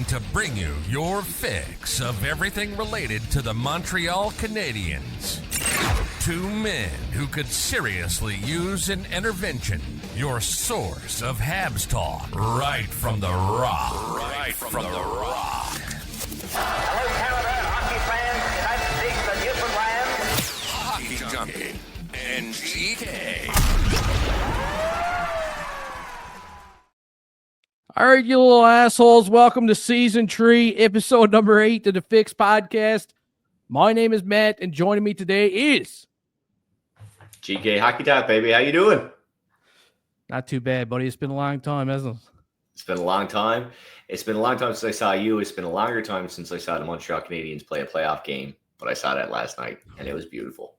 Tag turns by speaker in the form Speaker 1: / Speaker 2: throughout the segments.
Speaker 1: time to bring you your fix of everything related to the Montreal Canadiens. Two men who could seriously use an intervention. Your source of Habs talk, right from the rock. Right from the rock.
Speaker 2: Hello, Canada, hockey fans, United States, the Newfoundland.
Speaker 1: Hockey Junkie and GK.
Speaker 3: All right, you little assholes. Welcome to Season 3, Episode number 8 of the Fix Podcast. My name is Matt, and joining me today is...
Speaker 4: GK Hockey Talk, baby. How you doing?
Speaker 3: Not too bad, buddy. It's been a long time, hasn't it?
Speaker 4: It's been a long time. It's been a long time since I saw you. It's been a longer time since I saw the Montreal Canadiens play a playoff game, but I saw that last night, and it was beautiful.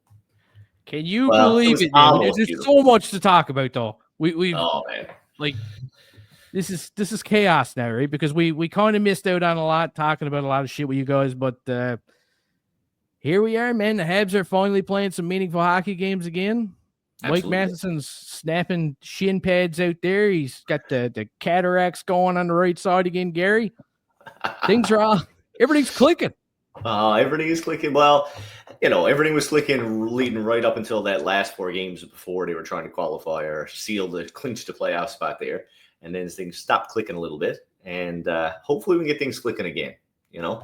Speaker 3: Can you believe it, man? There's
Speaker 4: beautiful.
Speaker 3: so much to talk about, though.
Speaker 4: Oh, man.
Speaker 3: Like... This is chaos now, right? Because we kind of missed out on a lot, talking about a lot of shit with you guys, but here we are, man. The Habs are finally playing some meaningful hockey games again.
Speaker 4: Absolutely.
Speaker 3: Mike Matheson's snapping shin pads out there. He's got the cataracts going on the right side again, Gary. Everything's clicking.
Speaker 4: Everything is clicking. Well, everything was clicking leading right up until that last 4 games before they were trying to qualify or clinch the playoff spot there. And then things stopped clicking a little bit, and hopefully we can get things clicking again, Yeah.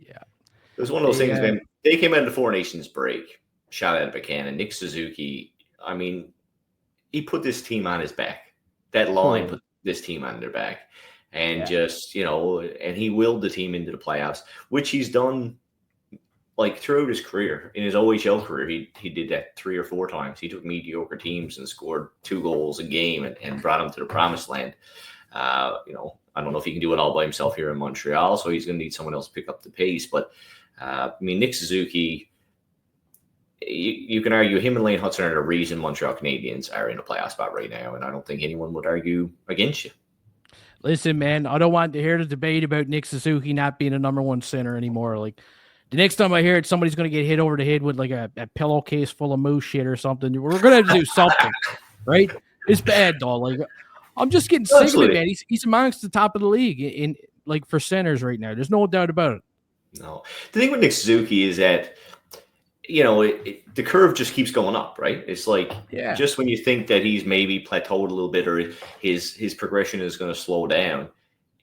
Speaker 4: It was one of those things, man. They came out of the Four Nations break, shot out of a cannon. Nick Suzuki, I mean, he put this team on his back. That line put this team on their back. And just, and he willed the team into the playoffs, which he's done like throughout his career. In his OHL career, he did that 3 or 4 times. He took mediocre teams and scored 2 goals a game and brought them to the promised land. I don't know if he can do it all by himself here in Montreal, so he's going to need someone else to pick up the pace. But, Nick Suzuki, you can argue him and Lane Hutson are the reason Montreal Canadiens are in a playoff spot right now, and I don't think anyone would argue against you.
Speaker 3: Listen, man, I don't want to hear the debate about Nick Suzuki not being a number 1 center anymore. Like, the next time I hear it, somebody's going to get hit over the head with like a pillowcase full of moose shit or something. We're going to have to do something, right? It's bad, though. Like, I'm just getting sick of it, man. He's amongst the top of the league in like for centers right now. There's no doubt about it.
Speaker 4: No, the thing with Nick Suzuki is that the curve just keeps going up, right? It's like just when you think that he's maybe plateaued a little bit or his progression is going to slow down,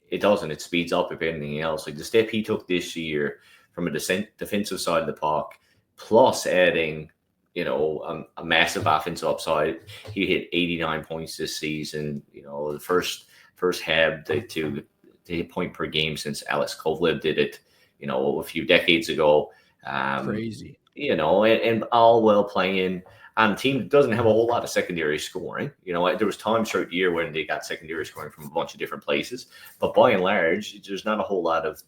Speaker 4: it doesn't. It speeds up if anything else. Like the step he took this year from a defensive side of the puck, plus adding, a massive offensive upside. He hit 89 points this season. The first Hab to hit point per game since Alex Kovalev did it, a few decades ago.
Speaker 3: Crazy.
Speaker 4: And all while playing on a team that doesn't have a whole lot of secondary scoring. There was times throughout the year when they got secondary scoring from a bunch of different places. But by and large, there's not a whole lot of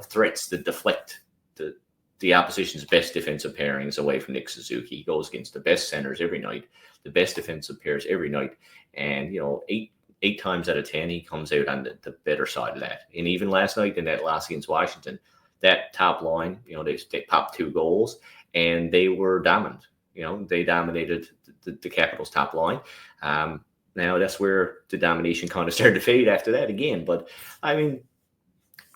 Speaker 4: threats that deflect the opposition's best defensive pairings away from Nick Suzuki. He goes against the best centers every night, the best defensive pairs every night. And, 8 times out of 10, he comes out on the better side of that. And even last night in that loss against Washington, that top line, they popped 2 goals. And they were dominant. They dominated the Capitals' top line. Now that's where the domination kind of started to fade after that again. But I mean,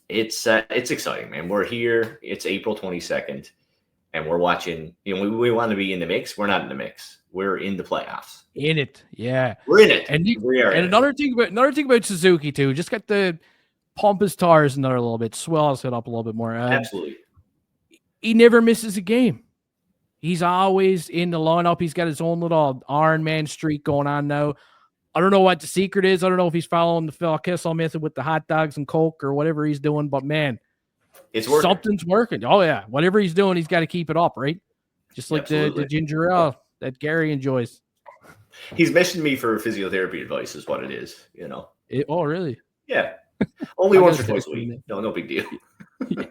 Speaker 4: it's exciting, man. We're here. It's April 22nd, and we're watching. We want to be in the mix. We're not in the mix. We're in the playoffs.
Speaker 3: In it, yeah.
Speaker 4: We're in it,
Speaker 3: and
Speaker 4: we are.
Speaker 3: And another thing about Suzuki too. Just got to pump his tires another little bit, swell his head up a little bit more.
Speaker 4: Absolutely.
Speaker 3: He never misses a game. He's always in the lineup. He's got his own little Iron Man streak going on now. I don't know what the secret is. I don't know if he's following the Phil Kessel method with the hot dogs and Coke or whatever he's doing, but man,
Speaker 4: it's working.
Speaker 3: Something's working. Oh, yeah. Whatever he's doing, he's got to keep it up, right? Just like the ginger ale that Gary enjoys.
Speaker 4: He's mentioned me for physiotherapy advice is what it is,
Speaker 3: Oh, really?
Speaker 4: Yeah. Only once or twice a week. No big deal.
Speaker 3: Yeah.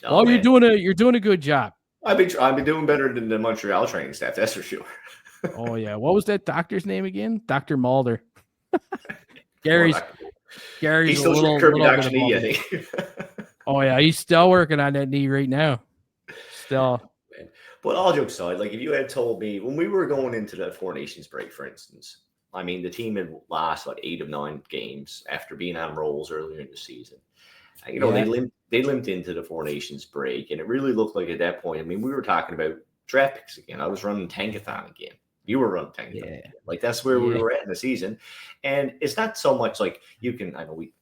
Speaker 4: No,
Speaker 3: well,
Speaker 4: man.
Speaker 3: you're doing a good job.
Speaker 4: I've been doing better than the Montreal training staff, that's for sure.
Speaker 3: Oh yeah, what was that doctor's name again? Dr. Mulder. Gary's
Speaker 4: he's still
Speaker 3: little
Speaker 4: Kirby
Speaker 3: bit
Speaker 4: Doc's knee, I think.
Speaker 3: Oh yeah, he's still working on that knee right now. Still.
Speaker 4: But all jokes aside, like if you had told me when we were going into the Four Nations break, for instance, I mean, the team had lost 8 of 9 games after being on rolls earlier in the season. They limped into the Four Nations break, and it really looked like at that point. I mean, we were talking about draft picks again. I was running Tankathon again. You were running Tankathon again. Like that's where we were at in the season, and it's not so much like you can. I know we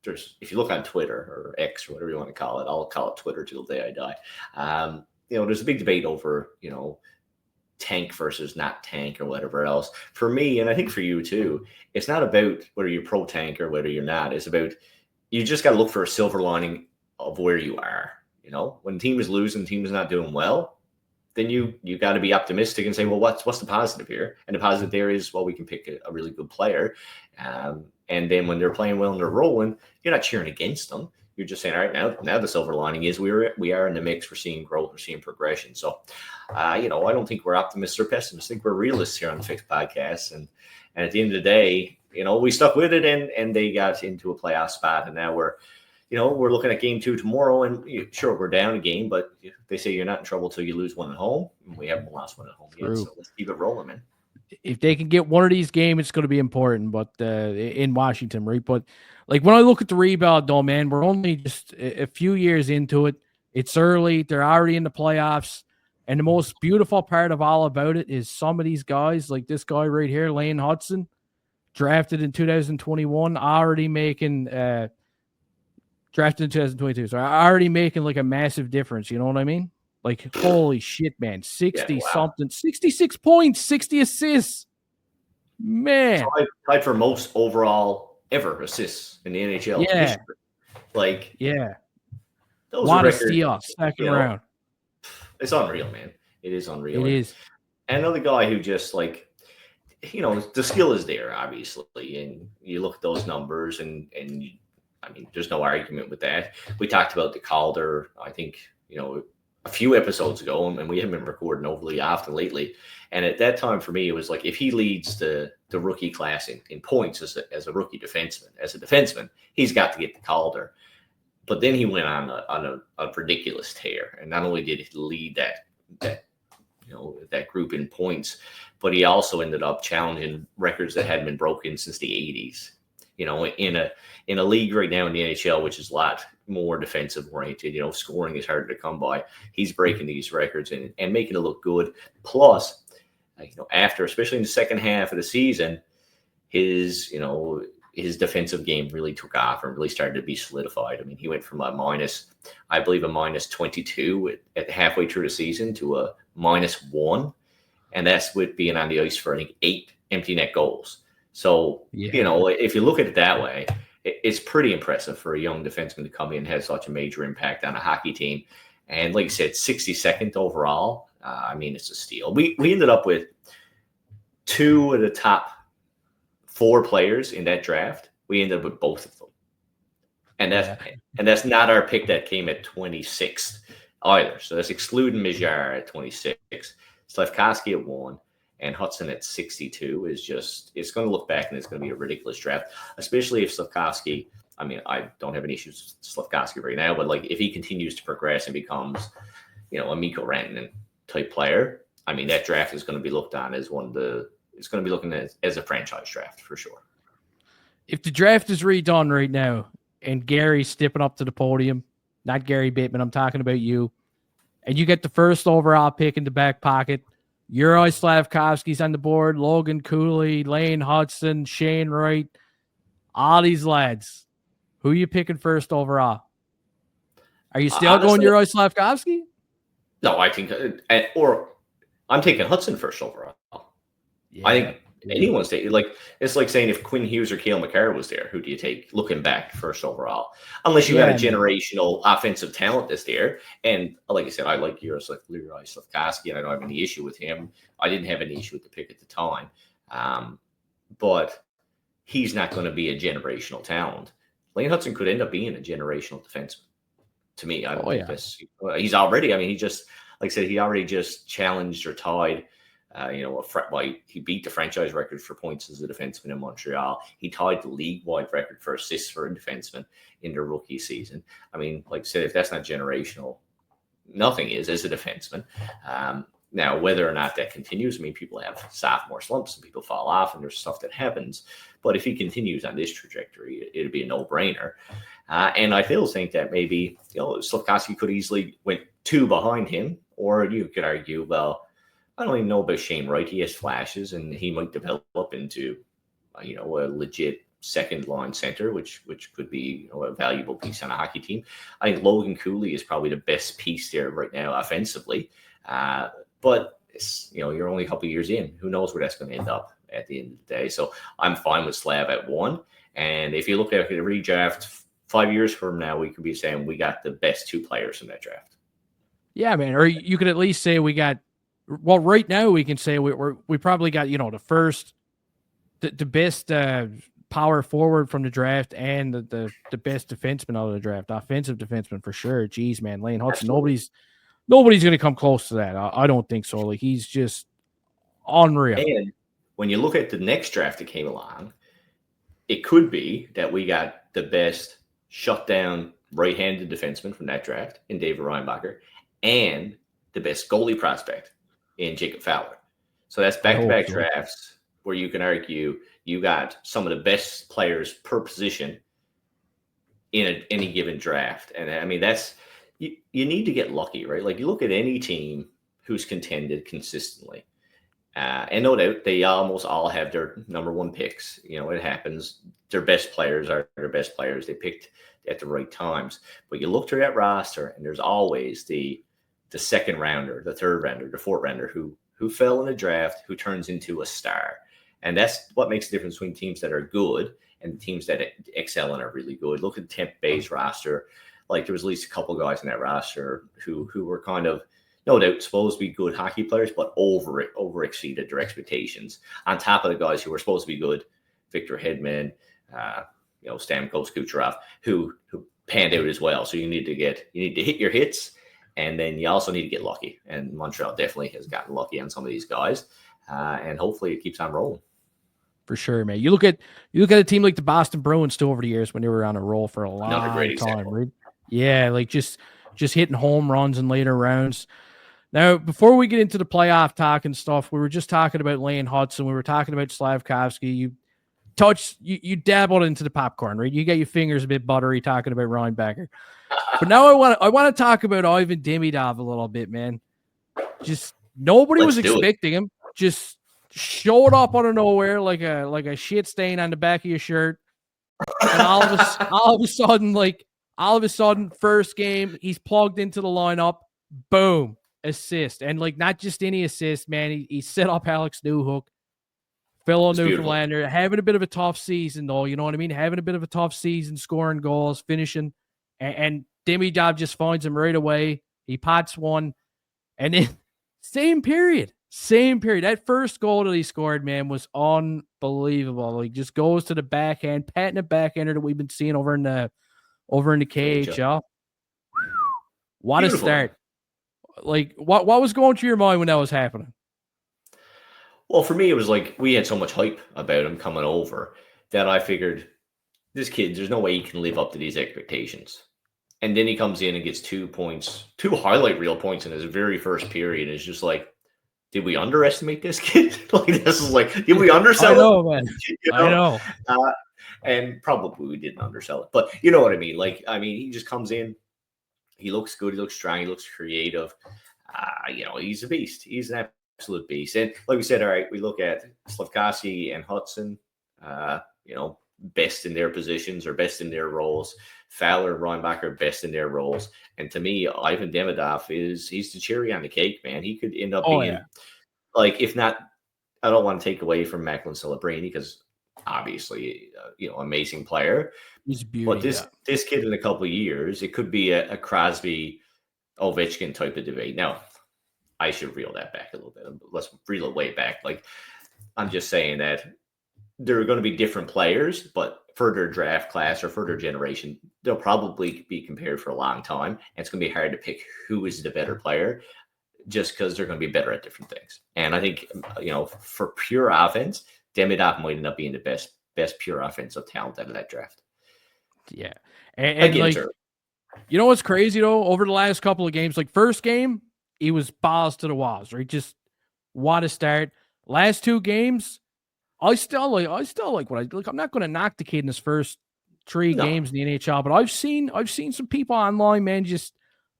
Speaker 4: there's if you look on Twitter or X or whatever you want to call it, I'll call it Twitter till the day I die. There's a big debate over tank versus not tank or whatever else. For me, and I think for you too, it's not about whether you're pro tank or whether you're not. It's about you just got to look for a silver lining of where you are. When the team is losing, the team is not doing well, then you got to be optimistic and say, well, what's the positive here? And the positive there is, well, we can pick a really good player. And then when they're playing well and they're rolling, you're not cheering against them. You're just saying, all right, now the silver lining is we are in the mix. We're seeing growth. We're seeing progression. So, I don't think we're optimists or pessimists. I think we're realists here on the Fixed Podcast. And at the end of the day, we stuck with it and they got into a playoff spot. And now we're looking at game 2 tomorrow. And sure, we're down a game, but they say you're not in trouble till you lose one at home. And we haven't lost one at home yet. So let's keep it rolling, man.
Speaker 3: If they can get one of these games, it's going to be important, but in Washington, right? But like when I look at the rebuild, though, man, we're only just a few years into it. It's early. They're already in the playoffs. And the most beautiful part of all about it is some of these guys, like this guy right here, Lane Hutson, drafted in 2021, already making drafted in 2022. So already making like a massive difference. You know what I mean? Like, holy shit, man. 60-something, 66 points, 60 assists. Man.
Speaker 4: Tied for most overall ever assists in the NHL history. Like, those
Speaker 3: Lot
Speaker 4: are
Speaker 3: of
Speaker 4: records.
Speaker 3: Steele, second round.
Speaker 4: It's unreal, man. It is unreal.
Speaker 3: It is.
Speaker 4: And another guy who just, the skill is there, obviously. And you look at those numbers, and there's no argument with that. We talked about the Calder, I think, a few episodes ago, and we haven't been recording overly often lately. And at that time, for me, it was like if he leads the rookie class in points as a rookie defenseman, he's got to get the Calder. But then he went on a ridiculous tear, and not only did he lead that group in points, but he also ended up challenging records that hadn't been broken since the 80s. In a league right now in the NHL, which is a lot more defensive oriented, scoring is harder to come by. He's breaking these records and making it look good. Plus, after, especially in the second half of the season, his defensive game really took off and really started to be solidified. I mean, he went from a minus 22 at halfway through the season to a -1. And that's with being on the ice for, I think, 8 empty net goals. So, if you look at it that way, it's pretty impressive for a young defenseman to come in and have such a major impact on a hockey team. And like I said, 62nd overall. It's a steal. We ended up with 2 of the top 4 players in that draft. We ended up with both of them. And that's not our pick that came at 26th either. So that's excluding Mijar at 26, Slafkovsky at 1, and Hutson at 62 is just, it's going to look back and it's going to be a ridiculous draft, especially if Slafkovsky, I don't have any issues with Slafkovsky right now, but if he continues to progress and becomes, a Mikko Rantanen type player, that draft is going to be looked on as it's going to be looking at as a franchise draft for sure.
Speaker 3: If the draft is redone right now and Gary's stepping up to the podium, not Gary Bittman, I'm talking about you, and you get the first overall pick in the back pocket, Yuri Slafkovsky's on the board, Logan Cooley, Lane Hutson, Shane Wright, all these lads. Who are you picking first overall? Are you still going Yuri Slafkovsky?
Speaker 4: No, I think, or I'm taking Hutson first overall. Yeah. I think anyone's taking, it's like saying if Quinn Hughes or Cale Makar was there, who do you take looking back first overall? Unless you had a generational offensive talent that's there. And like I said, I like Yuri Slafkovsky, and I don't have any issue with him. I didn't have any issue with the pick at the time. But he's not going to be a generational talent. Lane Hutson could end up being a generational defenseman. To me, I don't think this. He's already. He just, like I said, he already just challenged or tied. He beat the franchise record for points as a defenseman in Montreal. He tied the league-wide record for assists for a defenseman in their rookie season. Like I said, if that's not generational, nothing is as a defenseman. Now, whether or not that continues, I mean, people have sophomore slumps and people fall off, and there's stuff that happens. But if he continues on this trajectory, it'd be a no-brainer. And I still think that maybe, Slafkovsky could easily went 2 behind him, or you could argue, well, I don't even know about Shane Wright. He has flashes, and he might develop into, a legit second-line center, which could be a valuable piece on a hockey team. I think Logan Cooley is probably the best piece there right now offensively. But you're only a couple of years in. Who knows where that's going to end up at the end of the day? So I'm fine with Slav at 1. And if you look at the redraft 5 years from now, we could be saying we got the best 2 players in that draft.
Speaker 3: Yeah, man. Or you could at least say we got. Well, right now we can say we probably got the best power forward from the draft and the best defenseman out of the draft, offensive defenseman for sure. Jeez, man, Lane Hutson. Nobody's going to come close to that. I don't think so. Like, he's just unreal.
Speaker 4: And when you look at the next draft that came along, it could be that we got the best shutdown right-handed defenseman from that draft in David Reinbacher and the best goalie prospect in Jacob Fowler. So that's back-to-back drafts where you can argue you got some of the best players per position in any given draft. And I mean, that's you need to get lucky, right? Like, you look at any team who's contended consistently, and no doubt they almost all have their number 1 picks. It happens. Their best players are their best players. They picked at the right times. But you look through that roster, and there's always the second rounder, the third rounder, the fourth rounder who fell in the draft, who turns into a star. And that's what makes the difference between teams that are good and teams that excel and are really good. Look at Tampa Bay's roster. Like, there was at least a couple guys in that roster who were kind of, no doubt, supposed to be good hockey players, but over exceeded their expectations. On top of the guys who were supposed to be good, Victor Hedman, Stamkos, Kucherov, who panned out as well. So you need to hit your hits, and then you also need to get lucky. And Montreal definitely has gotten lucky on some of these guys, and hopefully it keeps on rolling.
Speaker 3: For sure, man. You look at a team like the Boston Bruins too over the years when they were on a roll for a long time, right? Yeah, like just hitting home runs in later rounds. Now, before we get into the playoff talk and stuff, we were just talking about Lane Hutson. We were talking about Slafkovsky. You dabbled into the popcorn, right? You got your fingers a bit buttery talking about Reinbacher. But now I want to talk about Ivan Demidov a little bit, man. Just nobody was expecting him. Just showed up out of nowhere like a shit stain on the back of your shirt. And all of a sudden, first game, he's plugged into the lineup. Boom, assist. And like, not just any assist, man. He set up Alex Newhook, fellow Newfoundlander, having a bit of a tough season, though. You know what I mean? Having a bit of a tough season, scoring goals, finishing. And Demidov just finds him right away. He pots one. And then same period. That first goal that he scored, man, was unbelievable. He just goes to the backhand, patting a backhander that we've been seeing over in the KHL. What a start. Like, what was going through your mind when that was happening?
Speaker 4: Well, for me, it was like we had so much hype about him coming over that I figured this kid, there's no way he can live up to these expectations. And then he comes in and gets 2 points, 2 highlight reel points in his very first period. It's just like, did we underestimate this kid? Like, this is like, did we undersell
Speaker 3: it? I know, man. I know.
Speaker 4: And probably we didn't undersell it. But you know what I mean? Like, he just comes in. He looks good. He looks strong. He looks creative. He's a beast. He's an absolute beast. And like we said, all right, we look at Slafkovsky and Hutson, best in their positions or best in their roles. Fowler and Reinbacher best in their roles. And to me, Ivan Demidov he's the cherry on the cake, man. He could end up being like, if not, I don't want to take away from Macklin Celebrini because obviously, amazing player.
Speaker 3: He's beauty.
Speaker 4: But this kid in a couple of years, it could be a Crosby, Ovechkin type of debate. Now, I should reel that back a little bit. Let's reel it way back. Like, I'm just saying that there are going to be different players, but for their draft class or for their generation, they'll probably be compared for a long time. And it's going to be hard to pick who is the better player just because they're going to be better at different things. And I think, for pure offense, Demidov might end up being the best pure offensive talent out of that draft.
Speaker 3: Yeah. And like, you know what's crazy, though? Over the last couple of games, like first game, he was balls to the walls, right? Just what a start. Last 2 games, I still like what I like. I'm not going to knock the kid in his first 3 games in the NHL, but I've seen some people online, man, just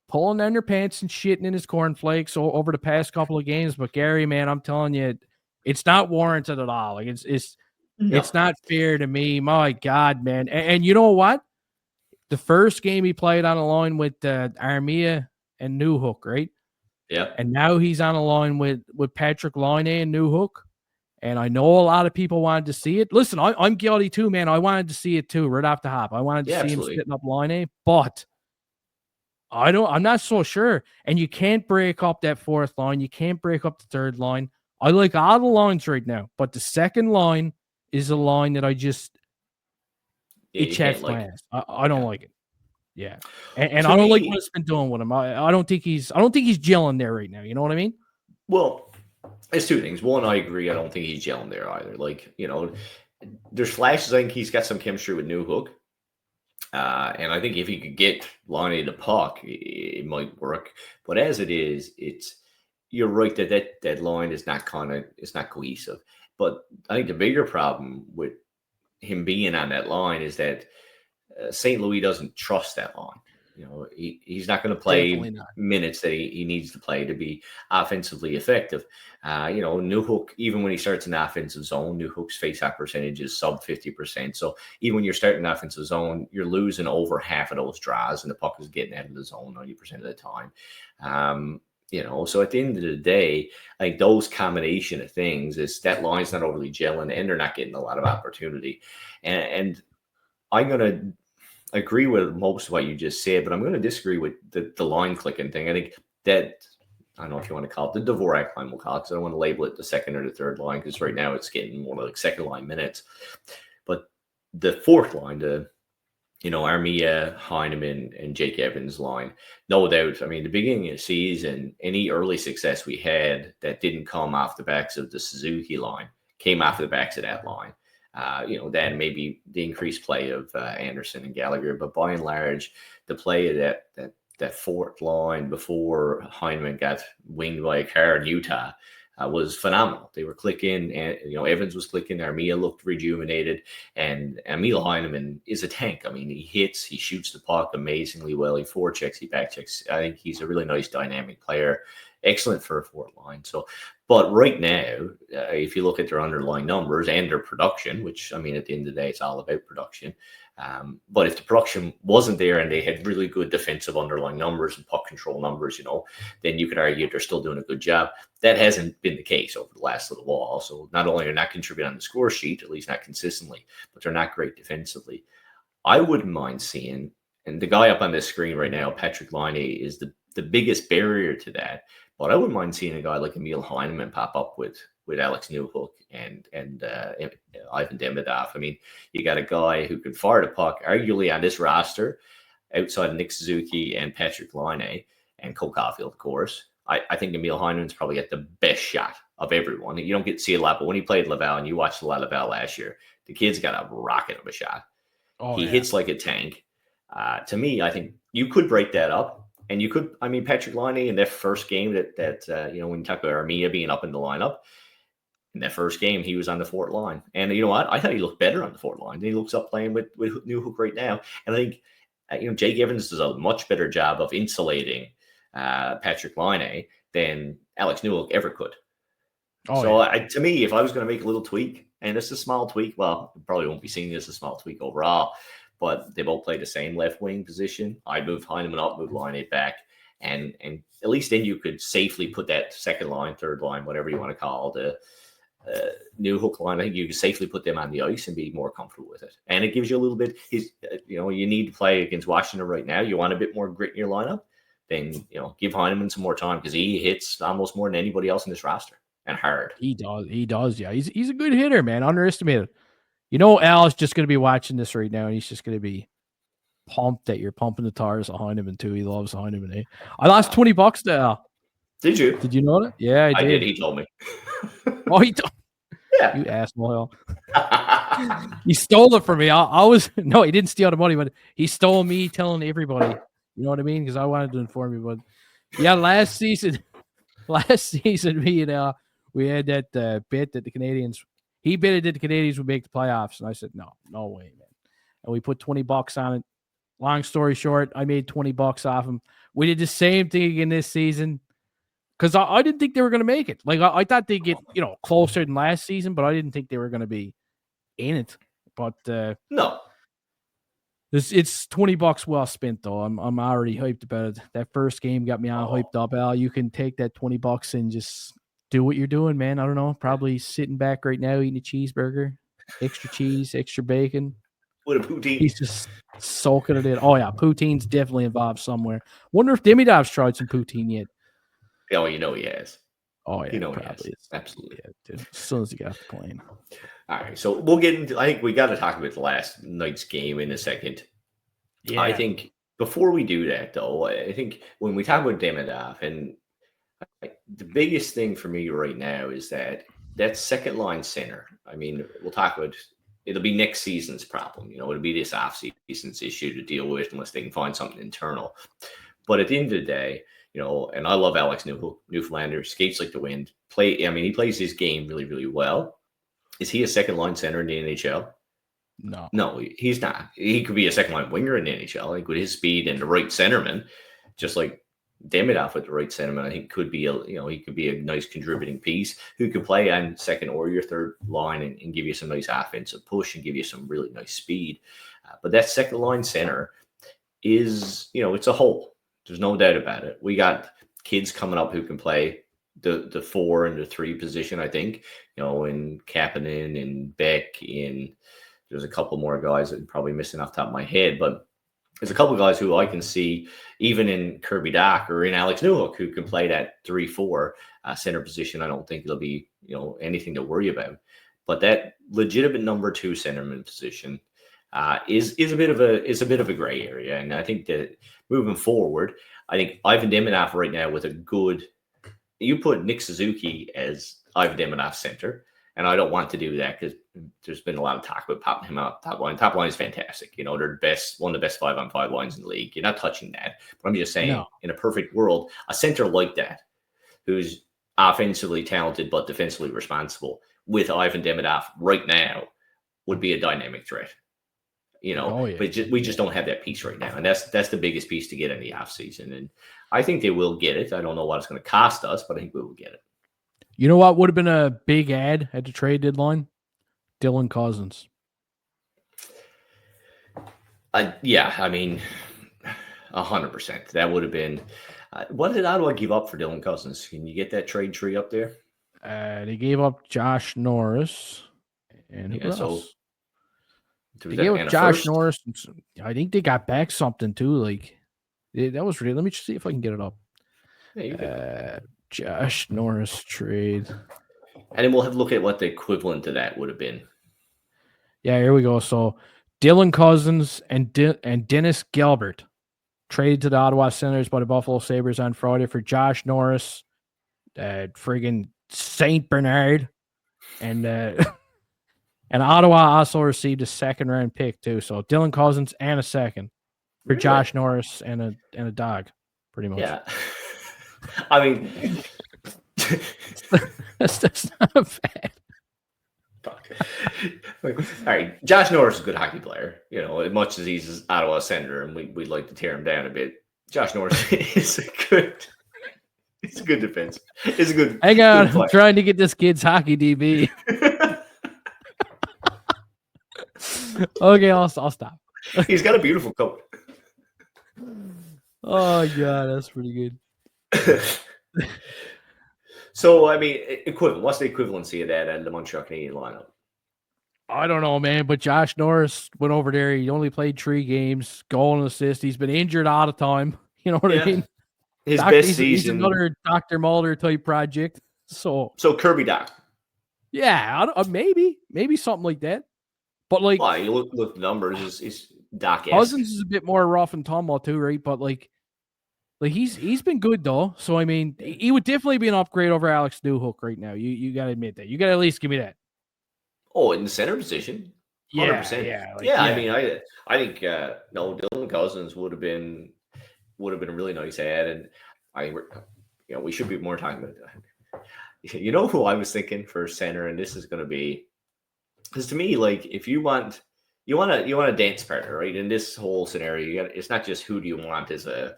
Speaker 3: pulling down their pants and shitting in his cornflakes over the past couple of games. But Gary, man, I'm telling you, it's not warranted at all. Like it's not fair to me. My God, man. And you know what? The first game he played on a line with Armia and Newhook, right?
Speaker 4: Yeah.
Speaker 3: And now he's on a line with Patrick Laine and Newhook. And I know a lot of people wanted to see it. Listen, I'm guilty too, man. I wanted to see it too, right off the hop. I wanted to see him splitting up Laine, but I'm not so sure. And you can't break up that 4th line. You can't break up the 3rd line. I like all the lines right now, but the 2nd line is a line that it checks my ass. I don't like it. Yeah. And I don't like what it's been doing with him. I don't think he's gelling there right now. You know what I mean?
Speaker 4: Well, it's 2 things. One, I agree. I don't think he's gelling there either. Like, there's flashes. I think he's got some chemistry with Newhook. And I think if he could get Laine the puck, it might work. But as it is, you're right that line is not it's not cohesive. But I think the bigger problem with him being on that line is that St. Louis doesn't trust that line. He's not going to play minutes that he needs to play to be offensively effective. Newhook, even when he starts in the offensive zone, Newhook's face-off percentage is sub 50%. So even when you're starting the offensive zone, you're losing over half of those draws, and the puck is getting out of the zone 90% of the time. So at the end of the day, like those combination of things is that line's not overly gelling, and they're not getting a lot of opportunity. And I'm going to agree with most of what you just said, but I'm going to disagree with the line clicking thing. I think that, I don't know if you want to call it the Dvorak line, we'll call it, because I don't want to label it the 2nd or the 3rd line, because right now it's getting more like 2nd line minutes. But the 4th line, Armia, Heineman, and Jake Evans line, no doubt. I mean, the beginning of the season, any early success we had that didn't come off the backs of the Suzuki line came off the backs of that line. Then maybe the increased play of Anderson and Gallagher, but by and large, the play of that 4th line before Heineman got winged by a car in Utah was phenomenal. They were clicking, and Evans was clicking. Armia looked rejuvenated, and Emil Heineman is a tank. I mean, he hits, he shoots the puck amazingly well. He forechecks, he backchecks. I think he's a really nice dynamic player. Excellent for a 4th line. So, but right now, if you look at their underlying numbers and their production, which, I mean, at the end of the day, it's all about production. But if the production wasn't there and they had really good defensive underlying numbers and puck control numbers, then you could argue they're still doing a good job. That hasn't been the case over the last little while. So not only are they not contributing on the score sheet, at least not consistently, but they're not great defensively. I wouldn't mind seeing, and the guy up on this screen right now, Patrick Laine, is the biggest barrier to that. But I wouldn't mind seeing a guy like Emil Heineman pop up with Alex Newhook and Ivan Demidov. I mean, you got a guy who can fire the puck, arguably on this roster, outside of Nick Suzuki and Patrick Laine and Cole Caulfield, of course. I think Emil Heineman's probably got the best shot of everyone. You don't get to see it a lot, but when he played Laval, and you watched a lot of Laval last year, the kid's got a rocket of a shot. He hits like a tank. To me, I think you could break that up. And you could, I mean, Patrick Laine in that first game when you talk about Armia being up in the lineup, in that first game, he was on the 4th line. And you know what? I thought he looked better on the 4th line. He looks up playing with Newhook right now. And I think, Jake Evans does a much better job of insulating Patrick Laine than Alex Newhook ever could. To me, if I was going to make a little tweak, and it's a small tweak, well, probably won't be seen as a small tweak overall, but they both play the same left wing position. I moved Heineman up, moved Laine back, and at least then you could safely put that 2nd line, 3rd line, whatever you want to call the Newhook line. I think you can safely put them on the ice and be more comfortable with it. And it gives you a little bit. You need to play against Washington right now. You want a bit more grit in your lineup, then give Heineman some more time, because he hits almost more than anybody else in this roster, and hard.
Speaker 3: He does. Yeah, he's a good hitter, man. Underestimated. Al's just going to be watching this right now, and he's just going to be pumped that you're pumping the tires of Heineman, too. He loves Heineman, eh? I lost $20 to Al.
Speaker 4: Did you?
Speaker 3: Did you know that? Yeah, I did.
Speaker 4: He told me.
Speaker 3: Oh, he told Yeah. You asshole. He stole it from me. No, he didn't steal the money, but he stole me telling everybody. You know what I mean? Because I wanted to inform you. But yeah, last season, last season, we had that bit that the Canadiens. He betted that the Canadiens would make the playoffs, and I said, no way, man. And we put $20 on it. Long story short, I made $20 off him. We did the same thing again this season because I didn't think they were going to make it. Like I thought they'd get closer than last season, but I didn't think they were going to be in it. But
Speaker 4: no,
Speaker 3: it's $20 well spent though. I'm already hyped about it. That first game got me all hyped up. Al, you can take that $20 and just do what you're doing, man. I don't know. Probably sitting back right now eating a cheeseburger, extra cheese, extra bacon.
Speaker 4: With a poutine.
Speaker 3: He's just soaking it in. Oh, yeah. Poutine's definitely involved somewhere. Wonder if Demidov's tried some poutine yet.
Speaker 4: Oh, he has.
Speaker 3: Oh, yeah.
Speaker 4: He
Speaker 3: probably
Speaker 4: is. Absolutely.
Speaker 3: Yeah, dude. As soon as he got off the plane.
Speaker 4: All right. So we'll get into, I think we got to talk about the last night's game in a second.
Speaker 3: Yeah.
Speaker 4: I think before we do that, though, I think when we talk about Demidov, and the biggest thing for me right now is that second line center. I mean, we'll talk about it'll be next season's problem. It'll be this off-season's issue to deal with unless they can find something internal. But at the end of the day, and I love Alex Newfoundlander, skates like the wind. He plays his game really, really well. Is he a second line center in the NHL? No, he's not. He could be a second line winger in the NHL. I think with his speed and the right centerman, just like Demidov with the right centerman, I think could be he could be a nice contributing piece who could play on second or your third line and give you some nice offensive push and give you some really nice speed. But that second line center is, it's a hole. There's no doubt about it. We got kids coming up who can play the 4 and the 3 position, I think, in Kapanen and Beck, and there's a couple more guys that I'm probably missing off the top of my head, but there's a couple of guys who I can see even in Kirby Dach or in Alex Newhook who can play that 3-4 center position. I don't think it'll be, anything to worry about. But that legitimate number 2 centerman position is a bit of a gray area. And I think that moving forward, I think Ivan Demidov right now with you put Nick Suzuki as Ivan Demidov center. And I don't want to do that because there's been a lot of talk about popping him out top line. Top line is fantastic. They're one of the best 5-on-5 lines in the league. You're not touching that. But I'm just saying, in a perfect world, a center like that, who's offensively talented but defensively responsible, with Ivan Demidov right now, would be a dynamic threat. But we just don't have that piece right now. And that's the biggest piece to get in the offseason. And I think they will get it. I don't know what it's going to cost us, but I think we will get it.
Speaker 3: You know what would have been a big ad at the trade deadline? Dylan Cousins.
Speaker 4: 100%. That would have been. What did Ottawa give up for Dylan Cousins? Can you get that trade tree up there?
Speaker 3: They gave up Josh Norris. And who else? They gave up Josh Norris. I think they got back something too. Like that was really. Let me just see if I can get it up. Josh Norris trade.
Speaker 4: And then we'll have to look at what the equivalent to that would have been.
Speaker 3: Yeah, here we go. So Dylan Cousins and Dennis Gilbert traded to the Ottawa Senators by the Buffalo Sabres on Friday for Josh Norris, friggin' St. Bernard, and Ottawa also received a 2nd-round pick too. So Dylan Cousins and a 2nd for Josh Norris and a dog, pretty much.
Speaker 4: Yeah. I mean,
Speaker 3: that's not bad.
Speaker 4: All right, Josh Norris is a good hockey player. As much as he's an Ottawa Senator, and we'd like to tear him down a bit. Josh Norris is a good defense. It's a good.
Speaker 3: Hang on, I'm trying to get this kid's hockey DB. Okay, I'll stop.
Speaker 4: He's got a beautiful coat.
Speaker 3: Oh god, that's pretty good.
Speaker 4: So, I mean, equivalent. What's the equivalency of that at the Montreal Canadiens lineup?
Speaker 3: I don't know, man. But Josh Norris went over there. He only played 3 games, goal and assist. He's been injured all the time. You know what I mean?
Speaker 4: His best season.
Speaker 3: He's another Dr. Mulder type project. So
Speaker 4: Kirby Dach.
Speaker 3: Yeah, maybe something like that. But like,
Speaker 4: well, you look at the numbers. Is Dach
Speaker 3: Cousins is a bit more rough and tumble too, right? But like he's been good though. So I mean, he would definitely be an upgrade over Alex Newhook right now. You got to admit that. You got to at least give me that.
Speaker 4: Oh, in the center position, 100%. Yeah. I mean, I think Dylan Cousins would have been a really nice ad, and we should be more talking about that. You know who I was thinking for center, and this is going to be, because to me, like, if you want a dance partner, right? In this whole scenario, it's not just who do you want as a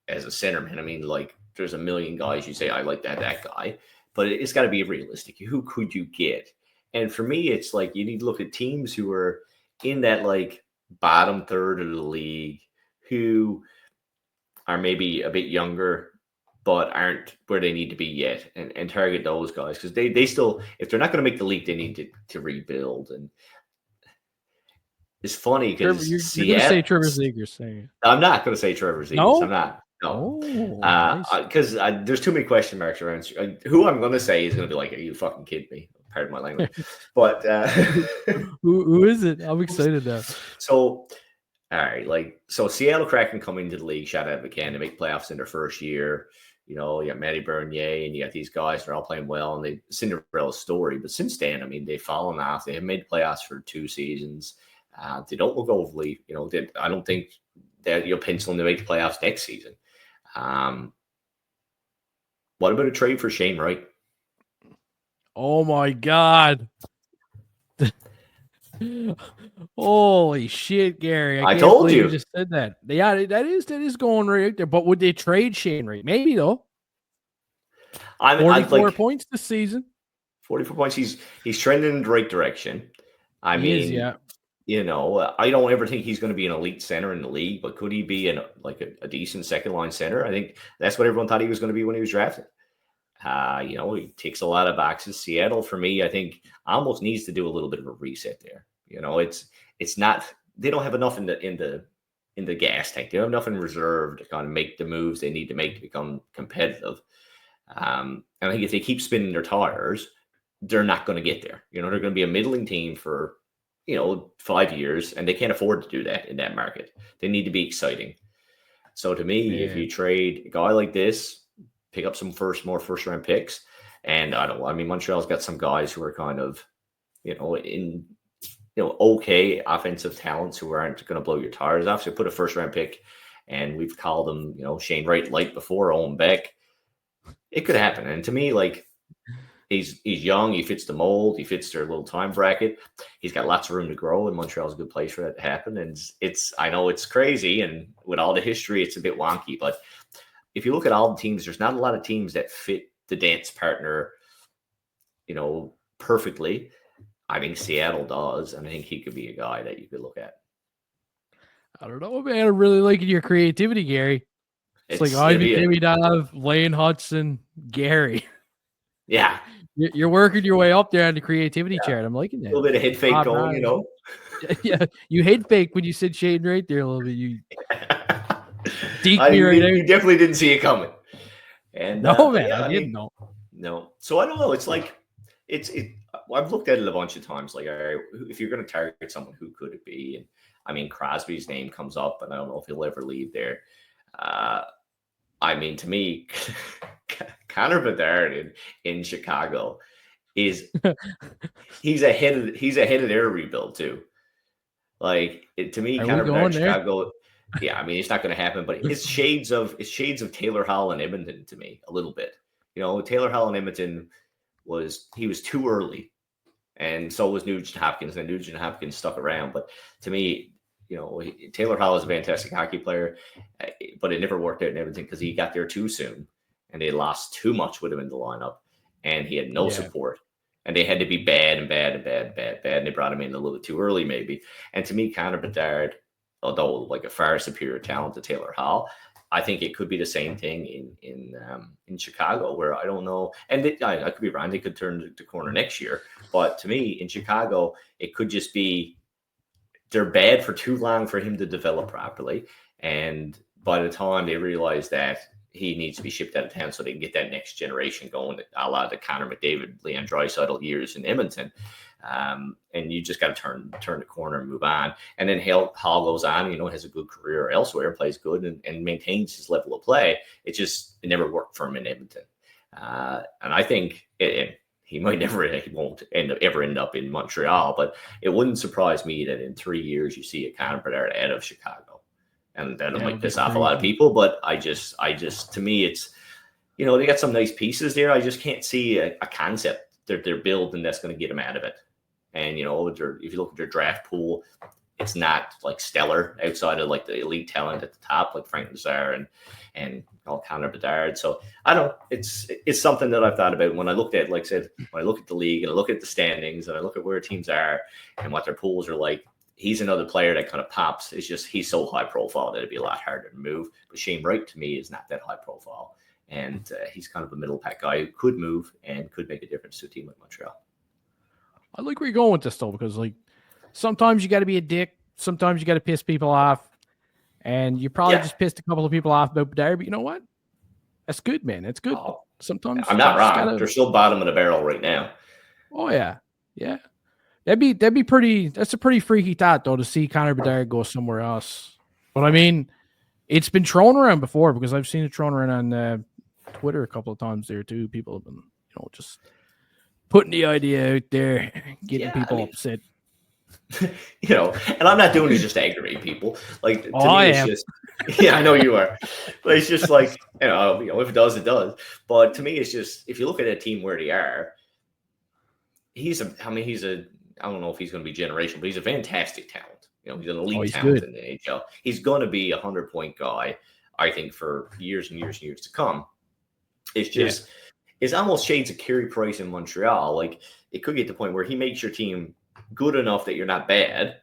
Speaker 4: centerman. I mean, like, there's a million guys you say I like that guy, but it's got to be realistic. Who could you get? And for me, it's like you need to look at teams who are in that like bottom third of the league, who are maybe a bit younger, but aren't where they need to be yet, and target those guys, because they still, if they're not going to make the league, they need to rebuild. And it's funny because
Speaker 3: you're going to say Trevor Zegras saying.
Speaker 4: I'm not going to say Trevor Zegras.
Speaker 3: No?
Speaker 4: I'm not. No,
Speaker 3: nice.
Speaker 4: Because there's too many question marks around. Who I'm going to say is going to be like, "Are you fucking kidding me?" Pardon my language. But
Speaker 3: who is it? I'm excited now.
Speaker 4: So, all right, so Seattle Kraken coming into the league, shot out of a can to make playoffs in their first year. You got Matty Bernier, and you got these guys. They're all playing well, and they Cinderella story. But since then, I mean, they've fallen off. They haven't made the playoffs for 2 seasons. They don't look overly. I don't think that you'll pencil them to make the playoffs next season. What about a trade for Shane Wright?
Speaker 3: Oh my God. Holy shit, Gary. I
Speaker 4: told you.
Speaker 3: Just said that. Yeah, that is going right there. But would they trade Shane Wright? Maybe though. 44 points this season.
Speaker 4: 44 points. He's trending in the right direction. I mean,
Speaker 3: yeah.
Speaker 4: I don't ever think he's going to be an elite center in the league, but could he be a decent second line center? I think that's what everyone thought he was going to be when he was drafted. He ticks a lot of boxes. Seattle, for me, I think almost needs to do a little bit of a reset there. It's not, they don't have enough in the gas tank. They don't have enough in reserve to kind of make the moves they need to make to become competitive. And I think if they keep spinning their tires, they're not going to get there. They're going to be a middling team for 5 years, and they can't afford to do that in that market. They need to be exciting. So to me, if you trade a guy like this, pick up some more first round picks, and Montreal's got some guys who are kind of, okay offensive talents who aren't going to blow your tires off. So put a first round pick, and we've called them, Shane Wright light before, Owen Beck. It could happen. And to me, like, he's young, he fits the mold, he fits their little time bracket. He's got lots of room to grow, and Montreal's a good place for that to happen. And I know it's crazy, and with all the history, it's a bit wonky, but if you look at all the teams, there's not a lot of teams that fit the dance partner, perfectly. I think Seattle does, and I think he could be a guy that you could look at. I
Speaker 3: don't know, man. I'm really liking your creativity, Gary. It's like Ivan Demidov, Lane Hutson, Gary.
Speaker 4: Yeah.
Speaker 3: You're working your way up there on the creativity chart. I'm liking that.
Speaker 4: A little bit of head fake going,
Speaker 3: Yeah, you head fake when you said Shane right there a little bit. You deked me right there.
Speaker 4: You definitely didn't see it coming. And
Speaker 3: no, man, I didn't know.
Speaker 4: No. So I don't know. It's like, I've looked at it a bunch of times. Like, all right, if you're going to target someone, who could it be? And I mean, Crosby's name comes up, and I don't know if he'll ever leave there. To me, Connor Bedard in Chicago he's ahead of their rebuild too. Like, to me, Connor Bedard Chicago. Yeah, I mean, it's not going to happen, but it's shades of Taylor Hall and Edmonton to me a little bit. Taylor Hall and Edmonton was too early, and so was Nugent Hopkins, and Nugent Hopkins stuck around. But to me, Taylor Hall is a fantastic hockey player, but it never worked out in Edmonton because he got there too soon, and they lost too much with him in the lineup, and he had no support, and they had to be bad, and they brought him in a little bit too early, maybe. And to me, Connor Bedard, although like a far superior talent to Taylor Hall, I think it could be the same thing in Chicago, where I don't know, and I could be wrong. They could turn the corner next year, but to me, in Chicago, it could just be they're bad for too long for him to develop properly, and by the time they realize that he needs to be shipped out of town so they can get that next generation going, a la the Connor McDavid, Leon Draisaitl years in Edmonton. And you just got to turn the corner and move on. And then Hall goes on, has a good career elsewhere, plays good and maintains his level of play. It never worked for him in Edmonton. And I think he won't ever end up in Montreal, but it wouldn't surprise me that in 3 years you see a Connor Bedard out of Chicago. And that might piss off a lot of people, but I just, to me, they got some nice pieces there. I just can't see a concept that they're building that's going to get them out of it. And, if you look at their draft pool, it's not like stellar outside of like the elite talent at the top, like Frank Nazar and Connor Bedard. So I don't. It's something that I've thought about when I looked at, like I said, when I look at the league and I look at the standings and I look at where teams are and what their pools are like. He's another player that kind of pops. It's just he's so high profile that it'd be a lot harder to move. But Shane Wright to me is not that high profile, and he's kind of a middle pack guy who could move and could make a difference to a team like Montreal.
Speaker 3: I like where you're going with this though, because like sometimes you got to be a dick. Sometimes you got to piss people off. And you probably just pissed a couple of people off about Bedard, but you know what? That's good, man. It's good. Sometimes
Speaker 4: I'm not wrong. They're still bottom of the barrel right now.
Speaker 3: Oh yeah. Yeah. That'd be pretty. That's a pretty freaky thought though, to see Connor Bedard go somewhere else. But I mean, it's been thrown around before, because I've seen it thrown around on Twitter a couple of times there too. People have been, just putting the idea out there, getting people upset.
Speaker 4: And I'm not doing it just to aggravate people. Like, to me, it's just, I know you are. But it's just like, if it does, it does. But to me, it's just, if you look at a team where they are, I don't know if he's going to be generational, but he's a fantastic talent. He's an elite talent in the NHL. He's going to be a 100-point guy, I think, for years and years and years to come. It's just, it's almost shades of Carey Price in Montreal. Like, it could get to the point where he makes your team good enough that you're not bad,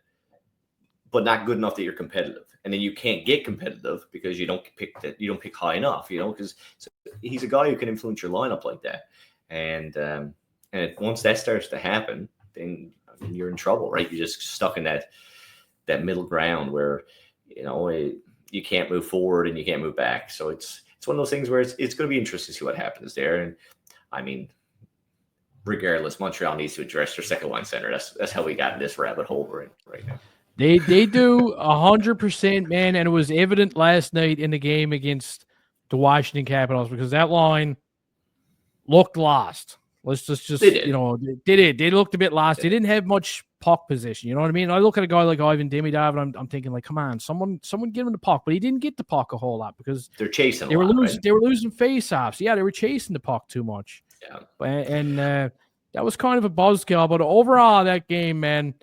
Speaker 4: but not good enough that you're competitive. And then you can't get competitive because you don't pick high enough, because he's a guy who can influence your lineup like that. And once that starts to happen, then you're in trouble, right? You're just stuck in that middle ground where, you can't move forward and you can't move back. So it's one of those things where it's going to be interesting to see what happens there. And I mean, regardless, Montreal needs to address their second line center. That's how we got in this rabbit hole we're in right now.
Speaker 3: They do 100%, man, and it was evident last night in the game against the Washington Capitals, because that line looked lost. Let's just
Speaker 4: they did.
Speaker 3: They looked a bit lost. They didn't have much puck position. You know what I mean? I look at a guy like Ivan Demidov, and I'm thinking, like, come on, someone give him the puck. But he didn't get the puck a whole lot because
Speaker 4: they're chasing.
Speaker 3: They were losing face-offs. Yeah, they were chasing the puck too much.
Speaker 4: Yeah,
Speaker 3: and that was kind of a buzzkill. But overall, that game, man,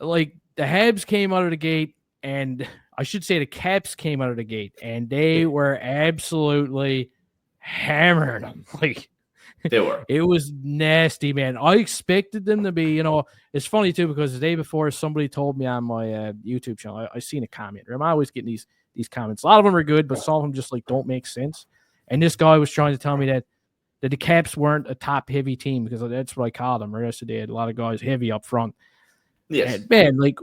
Speaker 3: like the Habs came out of the gate, and I should say the Caps came out of the gate, and they were absolutely hammering them. Like,
Speaker 4: they were.
Speaker 3: It was nasty, man. I expected them to be, it's funny too, because the day before somebody told me on my YouTube channel, I seen a comment. I'm always getting these comments. A lot of them are good, but some of them just like don't make sense. And this guy was trying to tell me that the Caps weren't a top heavy team, because that's what I call them. Or yesterday, had a lot of guys heavy up front.
Speaker 4: Yes.
Speaker 3: And man, like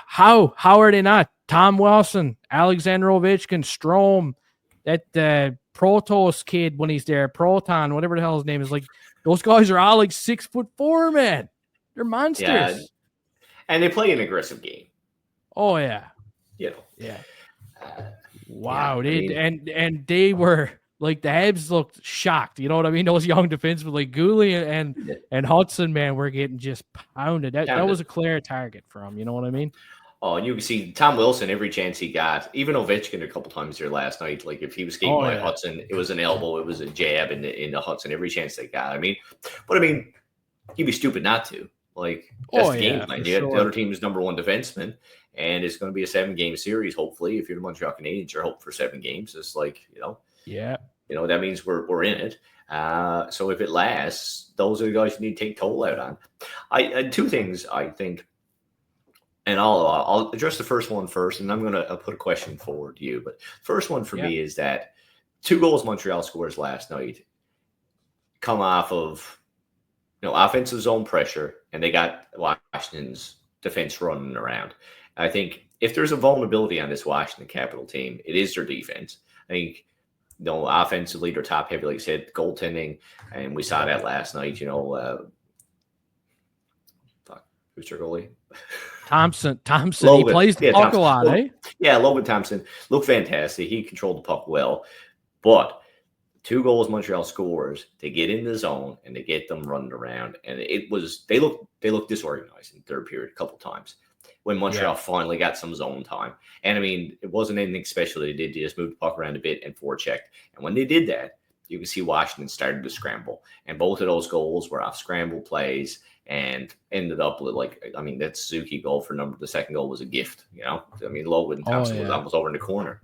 Speaker 3: how are they not? Tom Wilson, Alexander Ovechkin, Strome, that Protos kid when he's there, Proton, whatever the hell his name is, like those guys are all like 6'4", man. They're monsters.
Speaker 4: Yeah. And they play an aggressive game.
Speaker 3: Oh yeah.
Speaker 4: Yeah.
Speaker 3: Wow. And they were like, the Habs looked shocked. You know what I mean? Those young defensemen like Gooley and Hutson, man, were getting just pounded. That was a clear target for them. You know what I mean?
Speaker 4: Oh, and you can see Tom Wilson every chance he got. Even Ovechkin a couple times there last night. Like if he was skating by Hutson, it was an elbow, it was a jab into Hutson every chance they got. You'd be stupid not to. Like that's the game plan. The other team's number one defenseman, and it's going to be a 7-game series. Hopefully, if you're the Montreal Canadiens, you're hoping for 7 games. It's like that means we're in it. So if it lasts, those are the guys you need to take toll out on. Two things I think. And I'll address the first one first, and I'm going to put a question forward to you. But first one for me is that 2 goals Montreal scores last night come off of offensive zone pressure, and they got Washington's defense running around. I think if there's a vulnerability on this Washington Capital team, it is their defense. I think offensively they're top heavy, like you said, goaltending, and we saw that last night. Who's your goalie?
Speaker 3: Thompson. Logan. He plays the puck a lot, eh?
Speaker 4: Yeah, Logan Thompson looked fantastic. He controlled the puck well. But 2 goals Montreal scores, they get in the zone and they get them running around. And they look disorganized in third period a couple times. when Montreal finally got some zone time. And I mean, it wasn't anything special they did. They just moved the puck around a bit and forechecked. And when they did that, you can see Washington started to scramble. And both of those goals were off scramble plays and ended up with, that Suzuki goal the second goal was a gift, I mean, Logan Thompson was almost over in the corner.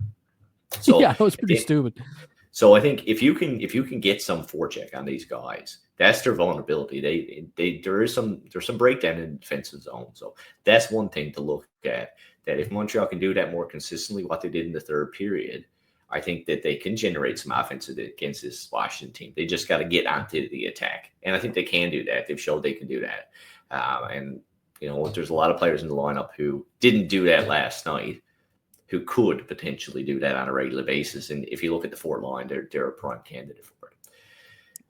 Speaker 4: So
Speaker 3: yeah, it was pretty stupid.
Speaker 4: So I think if you can get some forecheck on these guys, that's their vulnerability. There's some breakdown in the defensive zone. So that's one thing to look at. That if Montreal can do that more consistently, what they did in the third period, I think that they can generate some offense against this Washington team. They just got to get onto the attack, and I think they can do that. They've showed they can do that. There's a lot of players in the lineup who didn't do that last night, who could potentially do that on a regular basis. And if you look at the forward line, they're a prime candidate for it.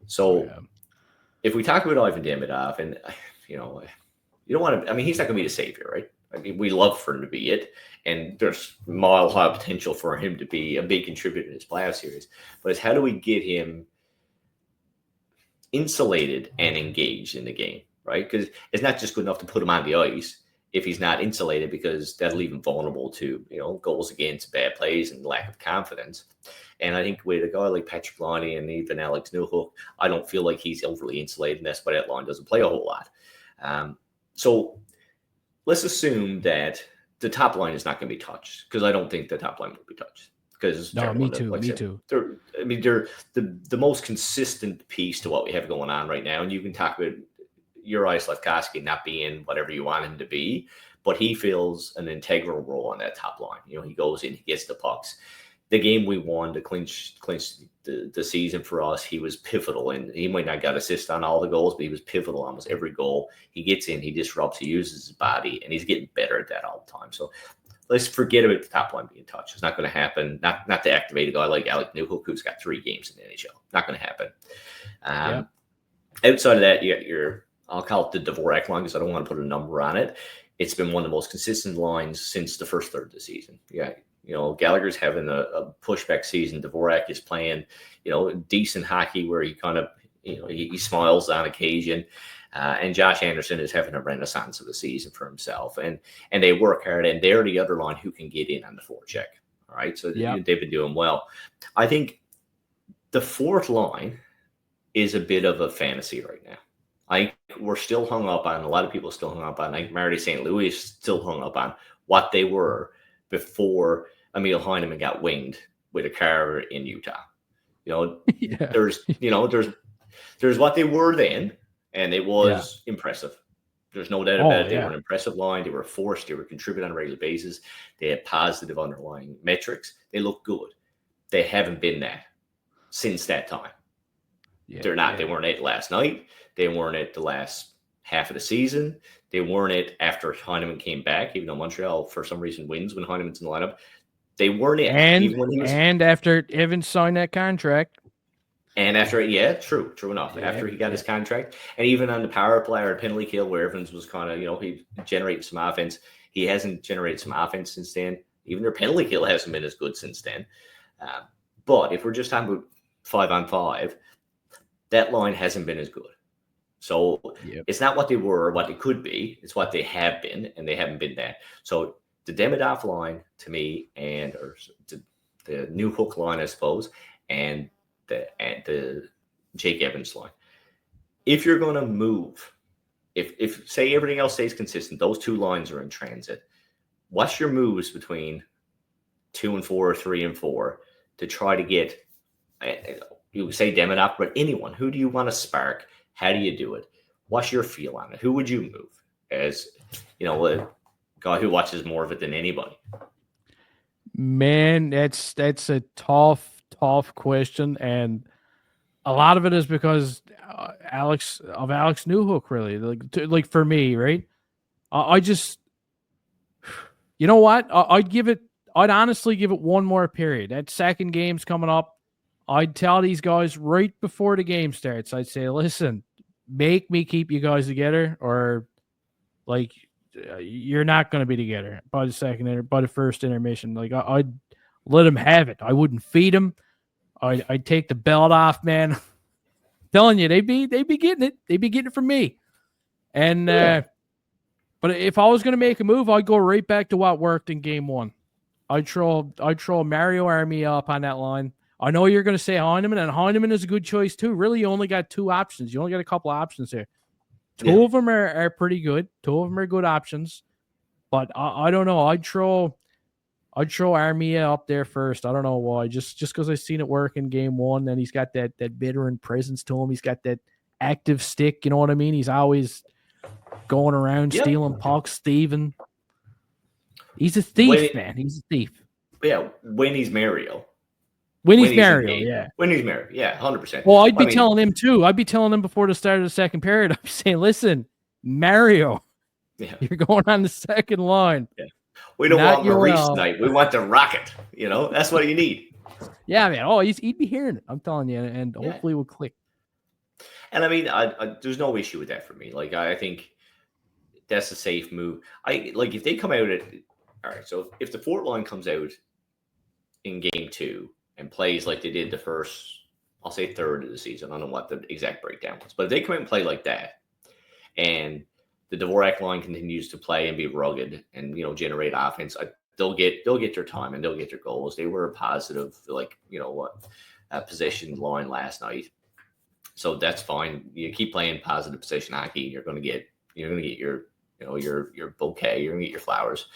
Speaker 4: So if we talk about Ivan Demidov, and you don't want to, I mean, he's not going to be the savior, right? I mean, we love for him to be it, and there's mile high potential for him to be a big contributor in this playoff series. But it's how do we get him insulated and engaged in the game, right? Because it's not just good enough to put him on the ice if he's not insulated, because that'll leave him vulnerable to, goals against, bad plays, and lack of confidence. And I think with a guy like Patrick Laine and even Alex Newhook, I don't feel like he's overly insulated, and that's why that line doesn't play a whole lot. So let's assume that the top line is not going to be touched, because I don't think the top line will be touched. Because
Speaker 3: me too.
Speaker 4: They're the most consistent piece to what we have going on right now. And you can talk about Uri Slafkovsky not being whatever you want him to be, but he fills an integral role on that top line. He goes in, he gets the pucks. The game we won to clinch the season for us, he was pivotal. And he might not got assist on all the goals, but he was pivotal almost every goal. He gets in, he disrupts, he uses his body, and he's getting better at that all the time. So let's forget about the top line being touched. It's not going to happen. Not to activate a guy like Alex Newhook, who's got 3 games in the NHL. Not going to happen. Outside of that, you got your, I'll call it the Dvorak line, because I don't want to put a number on it. It's been one of the most consistent lines since the first third of the season. Yeah. Gallagher's having a pushback season. Dvorak is playing, decent hockey where he kind of, he smiles on occasion. And Josh Anderson is having a renaissance of the season for himself. And they work hard, and they're the other line who can get in on the forecheck. All right. So they've been doing well. I think the fourth line is a bit of a fantasy right now. We're still hung up on, a lot of people still hung up on, Marty St. Louis is still hung up on what they were before Emil Heineman got winged with a car in Utah. There's what they were then, and it was impressive. There's no doubt about it. They were an impressive line. They were forced. They were contributing on a regular basis. They had positive underlying metrics. They look good. They haven't been that since that time. They're not. They weren't it last night. They weren't it the last half of the season. They weren't it after Heineman came back, even though Montreal, for some reason, wins when Heineman's in the lineup. They weren't it.
Speaker 3: And after Evans signed that contract.
Speaker 4: And after, true enough. After he got his contract. And even on the power play or penalty kill where Evans was kind of, he generated some offense. He hasn't generated some offense since then. Even their penalty kill hasn't been as good since then. But if we're just talking about 5-on-5, that line hasn't been as good. So it's not what they were, what they could be. It's what they have been, and they haven't been that. So the Demidov line, to me, or the Newhook line, I suppose, and the Jake Evans line. If you're going to move, if say everything else stays consistent, those two lines are in transit. What's your moves between 2 and 4 or 3 and 4 to try to get, you say Demidov, but anyone, who do you want to spark? How do you do it? What's your feel on it? Who would you move as, a guy who watches more of it than anybody?
Speaker 3: Man, that's a tough question. And a lot of it is because Alex Newhook, really, like for me, right? I just, you know what? I'd honestly give it one more period. That second game's coming up. I'd tell these guys right before the game starts, I'd say, listen, make me keep you guys together, or you're not going to be together by the first intermission. I'd let them have it. I wouldn't feed them. I'd take the belt off, man. Telling you, they'd be getting it. They'd be getting it from me. And But if I was going to make a move, I'd go right back to what worked in game one. I'd throw Mario Armia up on that line. I know you're going to say Heineman, and Heineman is a good choice too. Really, you only got two options. You only got a couple options here. Two of them are pretty good. Two of them are good options. But I don't know. I'd throw Armia up there first. I don't know why. Just because I've seen it work in game one, and he's got that veteran presence to him. He's got that active stick. You know what I mean? He's always going around stealing pucks, thieving. He's a thief, man. He's a thief.
Speaker 4: Yeah, when he's Mario.
Speaker 3: When he's Mario, yeah.
Speaker 4: When he's Mario, yeah, 100%.
Speaker 3: Well, I'd be telling him too. I'd be telling him before the start of the second period. I'd be saying, listen, Mario, you're going on the second line.
Speaker 4: Yeah. We don't want Maurice tonight. We want the Rocket. You know, that's what you need.
Speaker 3: Yeah, man. Oh, he'd be hearing it. I'm telling you, and hopefully it will click.
Speaker 4: And I mean, there's no issue with that for me. Like, I think that's a safe move. If they come out all right, so if the Fort line comes out in game 2 and plays like they did the first, I'll say third of the season. I don't know what the exact breakdown was, but if they come out and play like that, and the Dvorak line continues to play and be rugged and generate offense, they'll get their time and they'll get their goals. They were a positive, possession line last night, so that's fine. You keep playing positive possession hockey, you're going to get your bouquet. You're going to get your flowers.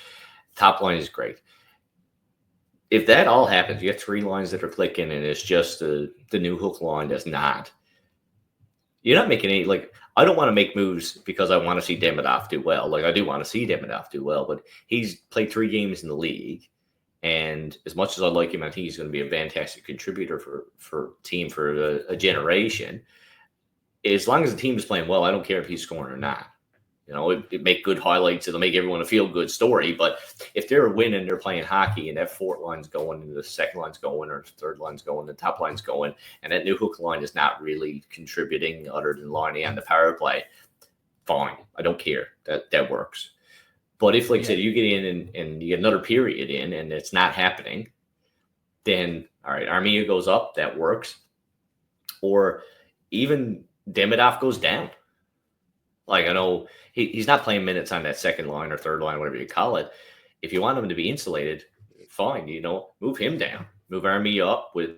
Speaker 4: Top line is great. If that all happens, you have 3 lines that are clicking, and it's just the new hook line that's not. You're not making any, I don't want to make moves because I want to see Demidov do well. I do want to see Demidov do well, but he's played 3 games in the league. And as much as I like him, I think he's going to be a fantastic contributor for team for a generation. As long as the team is playing well, I don't care if he's scoring or not. It make good highlights. It'll make everyone a feel-good story. But if they're winning, they're playing hockey, and that fourth line's going, and the second line's going, or the third line's going, the top line's going, and that new hook line is not really contributing other than lining on the power play, fine. I don't care. That works. But if, I said, you get in and you get another period in and it's not happening, then, all right, Armia goes up. That works. Or even Demidov goes down. I know he's not playing minutes on that second line or third line, whatever you call it. If you want him to be insulated, fine. Move him down. Move Armia up with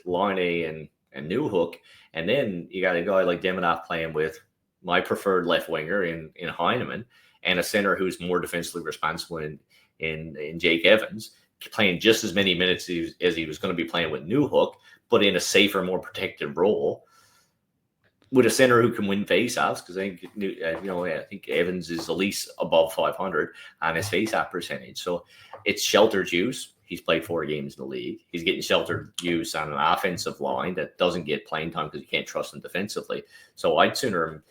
Speaker 4: line A and new hook. And then you got a guy like Demidov playing with my preferred left winger in Heineman, and a center who's more defensively responsible in Jake Evans, playing just as many minutes as he was going to be playing with new hook, but in a safer, more protected role. With a center who can win faceoffs, because I think Evans is at least above 500 on his faceoff percentage. So it's sheltered use. He's played 4 games in the league. He's getting sheltered use on an offensive line that doesn't get playing time because you can't trust him defensively. So I'd sooner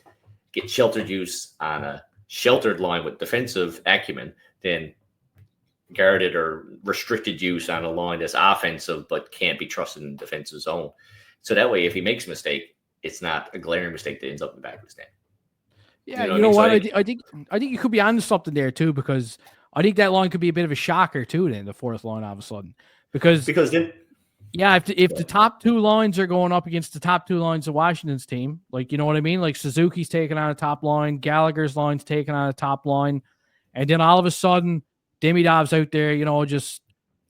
Speaker 4: get sheltered use on a sheltered line with defensive acumen than guarded or restricted use on a line that's offensive but can't be trusted in the defensive zone. So that way, if he makes a mistake, it's not a glaring mistake that ends up in the back of his net.
Speaker 3: Yeah, I think you could be onto something there too, because I think that line could be a bit of a shocker too. Then the fourth line all of a sudden, because then, if the top 2 lines are going up against the top 2 lines of Washington's team, you know what I mean? Suzuki's taking on a top line, Gallagher's line's taking on a top line, and then all of a sudden Demidov's out there,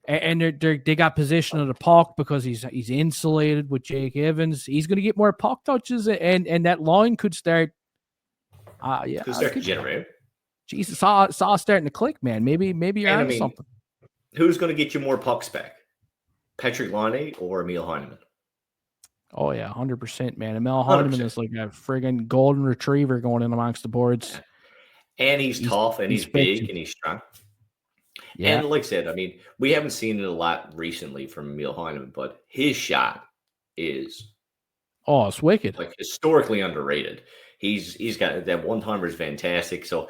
Speaker 3: and they got possession of the puck because he's insulated with Jake Evans. He's going to get more puck touches, and that line could start.
Speaker 4: Could start to generate.
Speaker 3: Jesus, saw starting to click, man. Maybe you're on something.
Speaker 4: Who's going to get you more pucks back, Patrick Laine or Emil Heineman?
Speaker 3: Oh yeah, 100%, man. Emil Heineman is like a friggin' golden retriever going in amongst the boards.
Speaker 4: And he's tough, and he's big, and he's strong. Yeah. And like I said, we haven't seen it a lot recently from Emil Heineman, but his shot is
Speaker 3: it's wicked.
Speaker 4: Historically underrated. He's got that one-timer is fantastic. So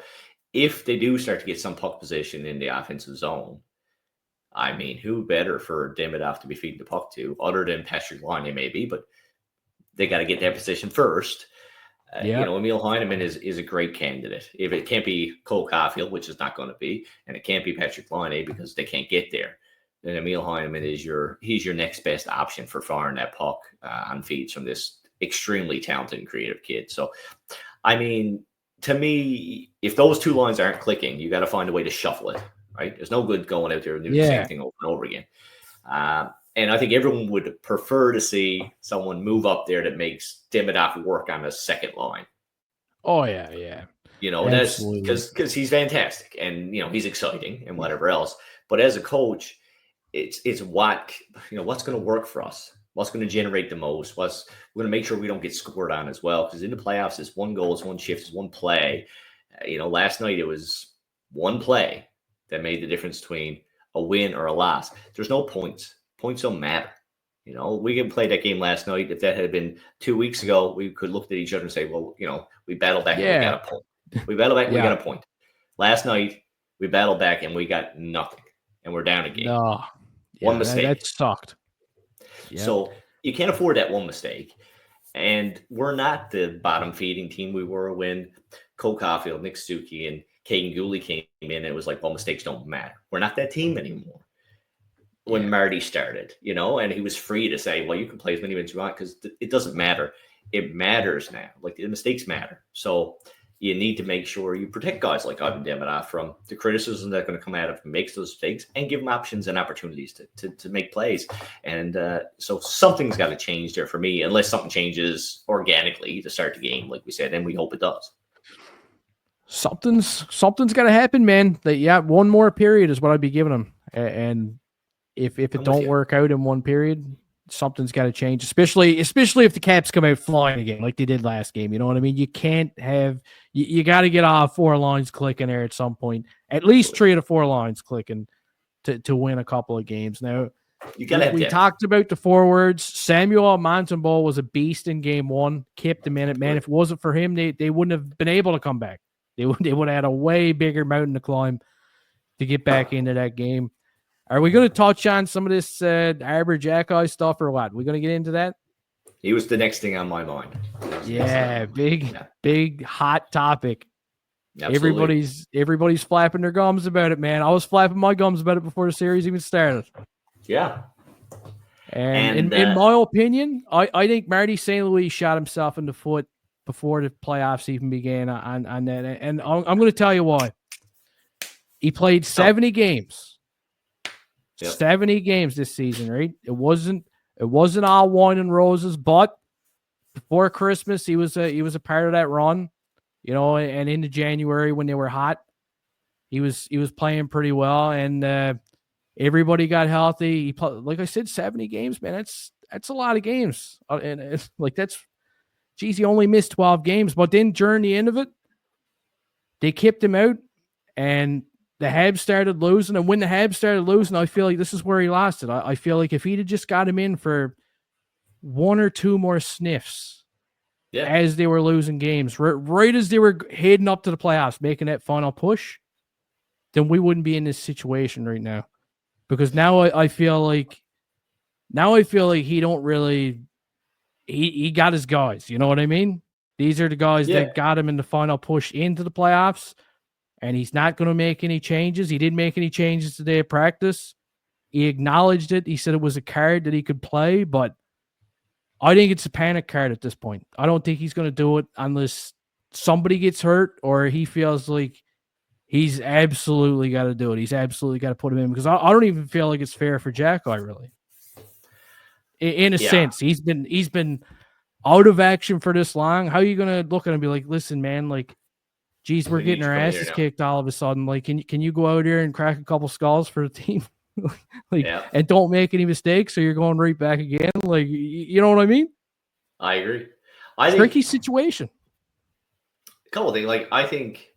Speaker 4: if they do start to get some puck position in the offensive zone, who better for Demidov to be feeding the puck to, other than Patrick Laine maybe, but they got to get that position first. Emil Heineman is a great candidate. If it can't be Cole Caulfield, which is not going to be, and it can't be Patrick Laine because they can't get there, then Emil Heineman is your next best option for firing that puck on feeds from this extremely talented and creative kid. So, to me, if those two lines aren't clicking, you got to find a way to shuffle it, right? There's no good going out there and doing the same thing over and over again. And I think everyone would prefer to see someone move up there that makes Demidov work on a second line.
Speaker 3: Oh, yeah.
Speaker 4: That's because he's fantastic and, he's exciting and whatever else. But as a coach, it's what's going to work for us. What's going to generate the most? We're going to make sure we don't get scored on as well. Because in the playoffs, it's one goal, it's one shift, it's one play. Last night it was one play that made the difference between a win or a loss. There's no points. Points don't matter. We can play that game last night. If that had been 2 weeks ago, we could look at each other and say, well, we battled back and we got a point. We battled back and we got a point. Last night, we battled back and we got nothing. And we're down a game.
Speaker 3: No.
Speaker 4: One mistake.
Speaker 3: That sucked. Yep.
Speaker 4: So you can't afford that one mistake. And we're not the bottom feeding team we were when Cole Caulfield, Nick Suzuki, and Caden Gooley came in. It was like, well, mistakes don't matter. We're not that team anymore. When Marty started, and he was free to say, well, you can play as many minutes you want because it doesn't matter. It matters now. Like the mistakes matter. So you need to make sure you protect guys like Ivan Demidov from the criticism that's going to come out of him, makes those mistakes, and give them options and opportunities to make plays. And so something's got to change there for me, unless something changes organically to start the game, like we said, and we hope it does.
Speaker 3: Something's got to happen, man. One more period is what I'd be giving them. And if it don't work out in one period, something's got to change, especially if the Caps come out flying again like they did last game. You know what I mean? You can't have you got to get off 4 lines clicking there at some point, at least 3 out of 4 lines clicking to win a couple of games. Now, we talked about the forwards. Samuel Montembeault was a beast in game 1, kept him in it, man. If it wasn't for him, they wouldn't have been able to come back. They would have had a way bigger mountain to climb to get back into that game. Are we going to touch on some of this Arber Xhekaj stuff or what? We're going to get into that?
Speaker 4: He was the next thing on my mind.
Speaker 3: Big hot topic.
Speaker 4: Absolutely.
Speaker 3: Everybody's flapping their gums about it, man. I was flapping my gums about it before the series even started.
Speaker 4: Yeah.
Speaker 3: And in my opinion, I think Marty St. Louis shot himself in the foot before the playoffs even began on that. And I'm going to tell you why. He played 70 games. Yep. 70 games this season, right? It wasn't all wine and roses, but before Christmas, he was a part of that run, and into January when they were hot, he was playing pretty well, and everybody got healthy. He played, like I said, 70 games, man. That's a lot of games, and it's like he only missed 12 games, but then during the end of it, they kept him out, and the Habs started losing, and when the Habs started losing, I feel like this is where he lost it. I feel like if he'd have just got him in for 1 or 2 more sniffs as they were losing games, right as they were heading up to the playoffs, making that final push, then we wouldn't be in this situation right now. Because now I feel like he don't really he got his guys. You know what I mean? These are the guys that got him in the final push into the playoffs. And he's not going to make any changes. He didn't make any changes today at practice. He acknowledged it. He said it was a card that he could play, but I think it's a panic card at this point. I don't think he's going to do it unless somebody gets hurt or he feels like he's absolutely got to do it. He's absolutely got to put him in because I don't even feel like it's fair for Xhekaj, really. In a sense, he's been out of action for this long. How are you going to look at him and be like, listen, man, like, geez, we're getting our asses kicked all of a sudden. Like, can you go out here and crack a couple skulls for the team? And don't make any mistakes, so you're going right back again. Like, you know what I mean?
Speaker 4: I agree.
Speaker 3: Tricky situation.
Speaker 4: A couple of things. Like, I think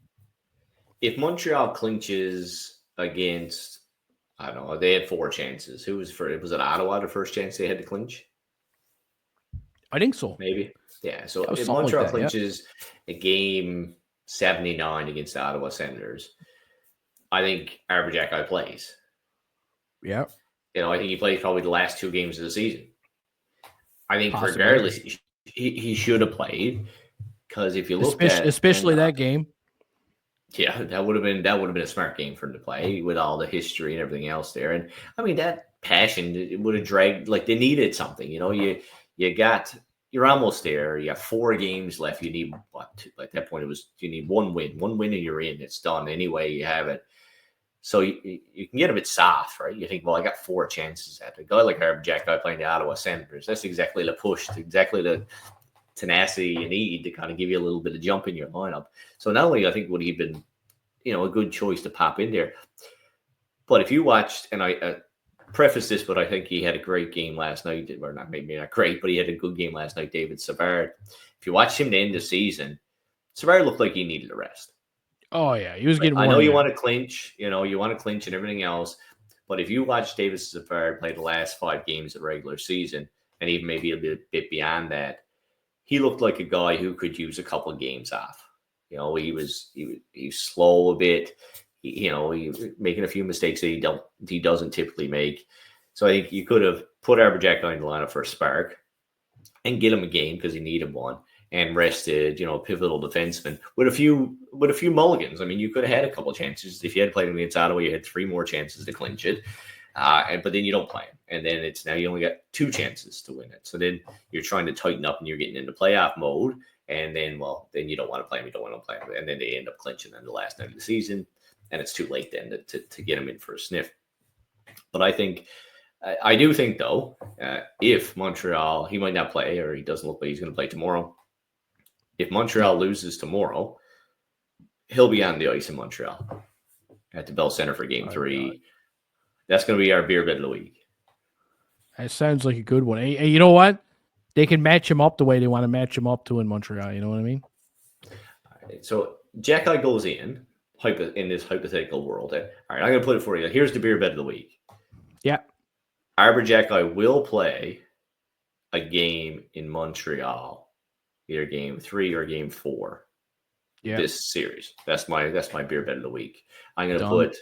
Speaker 4: if Montreal clinches against, I don't know, they had 4 chances. Who was first? Was it Ottawa the first chance they had to clinch?
Speaker 3: I think so.
Speaker 4: Maybe. Yeah. So if Montreal clinches a game 79 against the Ottawa Senators, I think Arber Xhekaj plays.
Speaker 3: Yeah.
Speaker 4: I think he plays probably the last 2 games of the season. I think regardless, he should have played because if you look at
Speaker 3: especially that game.
Speaker 4: Yeah, that would have been a smart game for him to play with all the history and everything else there. And I mean that passion, it would have dragged, like they needed something. You got you're almost there. You have 4 games left. You need what? At that point, you need 1 win. 1 win and you're in. It's done anyway. You have it. So you can get a bit soft, right? You think, well, I got 4 chances at it. A guy like Arber Xhekaj playing the Ottawa Senators, that's exactly the push, exactly the tenacity you need to kind of give you a little bit of jump in your lineup. So not only I think would he have been, a good choice to pop in there, but if you watched, and I preface this, but I think he had a great game last night, or not maybe not great, but he had a good game last night, David Savard. If you watched him to end the season, Savard looked like he needed a rest.
Speaker 3: Oh, yeah. He was getting
Speaker 4: I know you want to clinch, you want to clinch and everything else. But if you watch David Savard play the last 5 games of the regular season, and even maybe a bit beyond that, he looked like a guy who could use a couple of games off. He was slow a bit. He making a few mistakes that he doesn't typically make. So I think you could have put Arber Xhekaj in the lineup for a spark and get him a game because he needed one. And rested, pivotal defenseman with a few mulligans. I mean, you could have had a couple of chances if you had played him against Ottawa. You had 3 more chances to clinch it, but then you don't play him, and then it's now you only got 2 chances to win it. So then you're trying to tighten up, and you're getting into playoff mode, and then then you don't want to play him. You don't want to play him, and then they end up clinching in the last night of the season, and it's too late then to get him in for a sniff. But I do think though, if Montreal, he might not play, or he doesn't look like he's going to play tomorrow. If Montreal loses tomorrow, he'll be on the ice in Montreal at the Bell Center for Game 3. God. That's going to be our beer bed of the week.
Speaker 3: That sounds like a good one. Hey, you know what? They can match him up the way they want to match him up to in Montreal. You know what I mean?
Speaker 4: All right, so Xhekaj goes in this hypothetical world. All right, I'm going to put it for you. Here's the beer bed of the week.
Speaker 3: Yeah.
Speaker 4: Arber Xhekaj will play a game in Montreal. Either Game 3 or Game 4. Yeah. This series. That's my beer bed of the week. I'm gonna put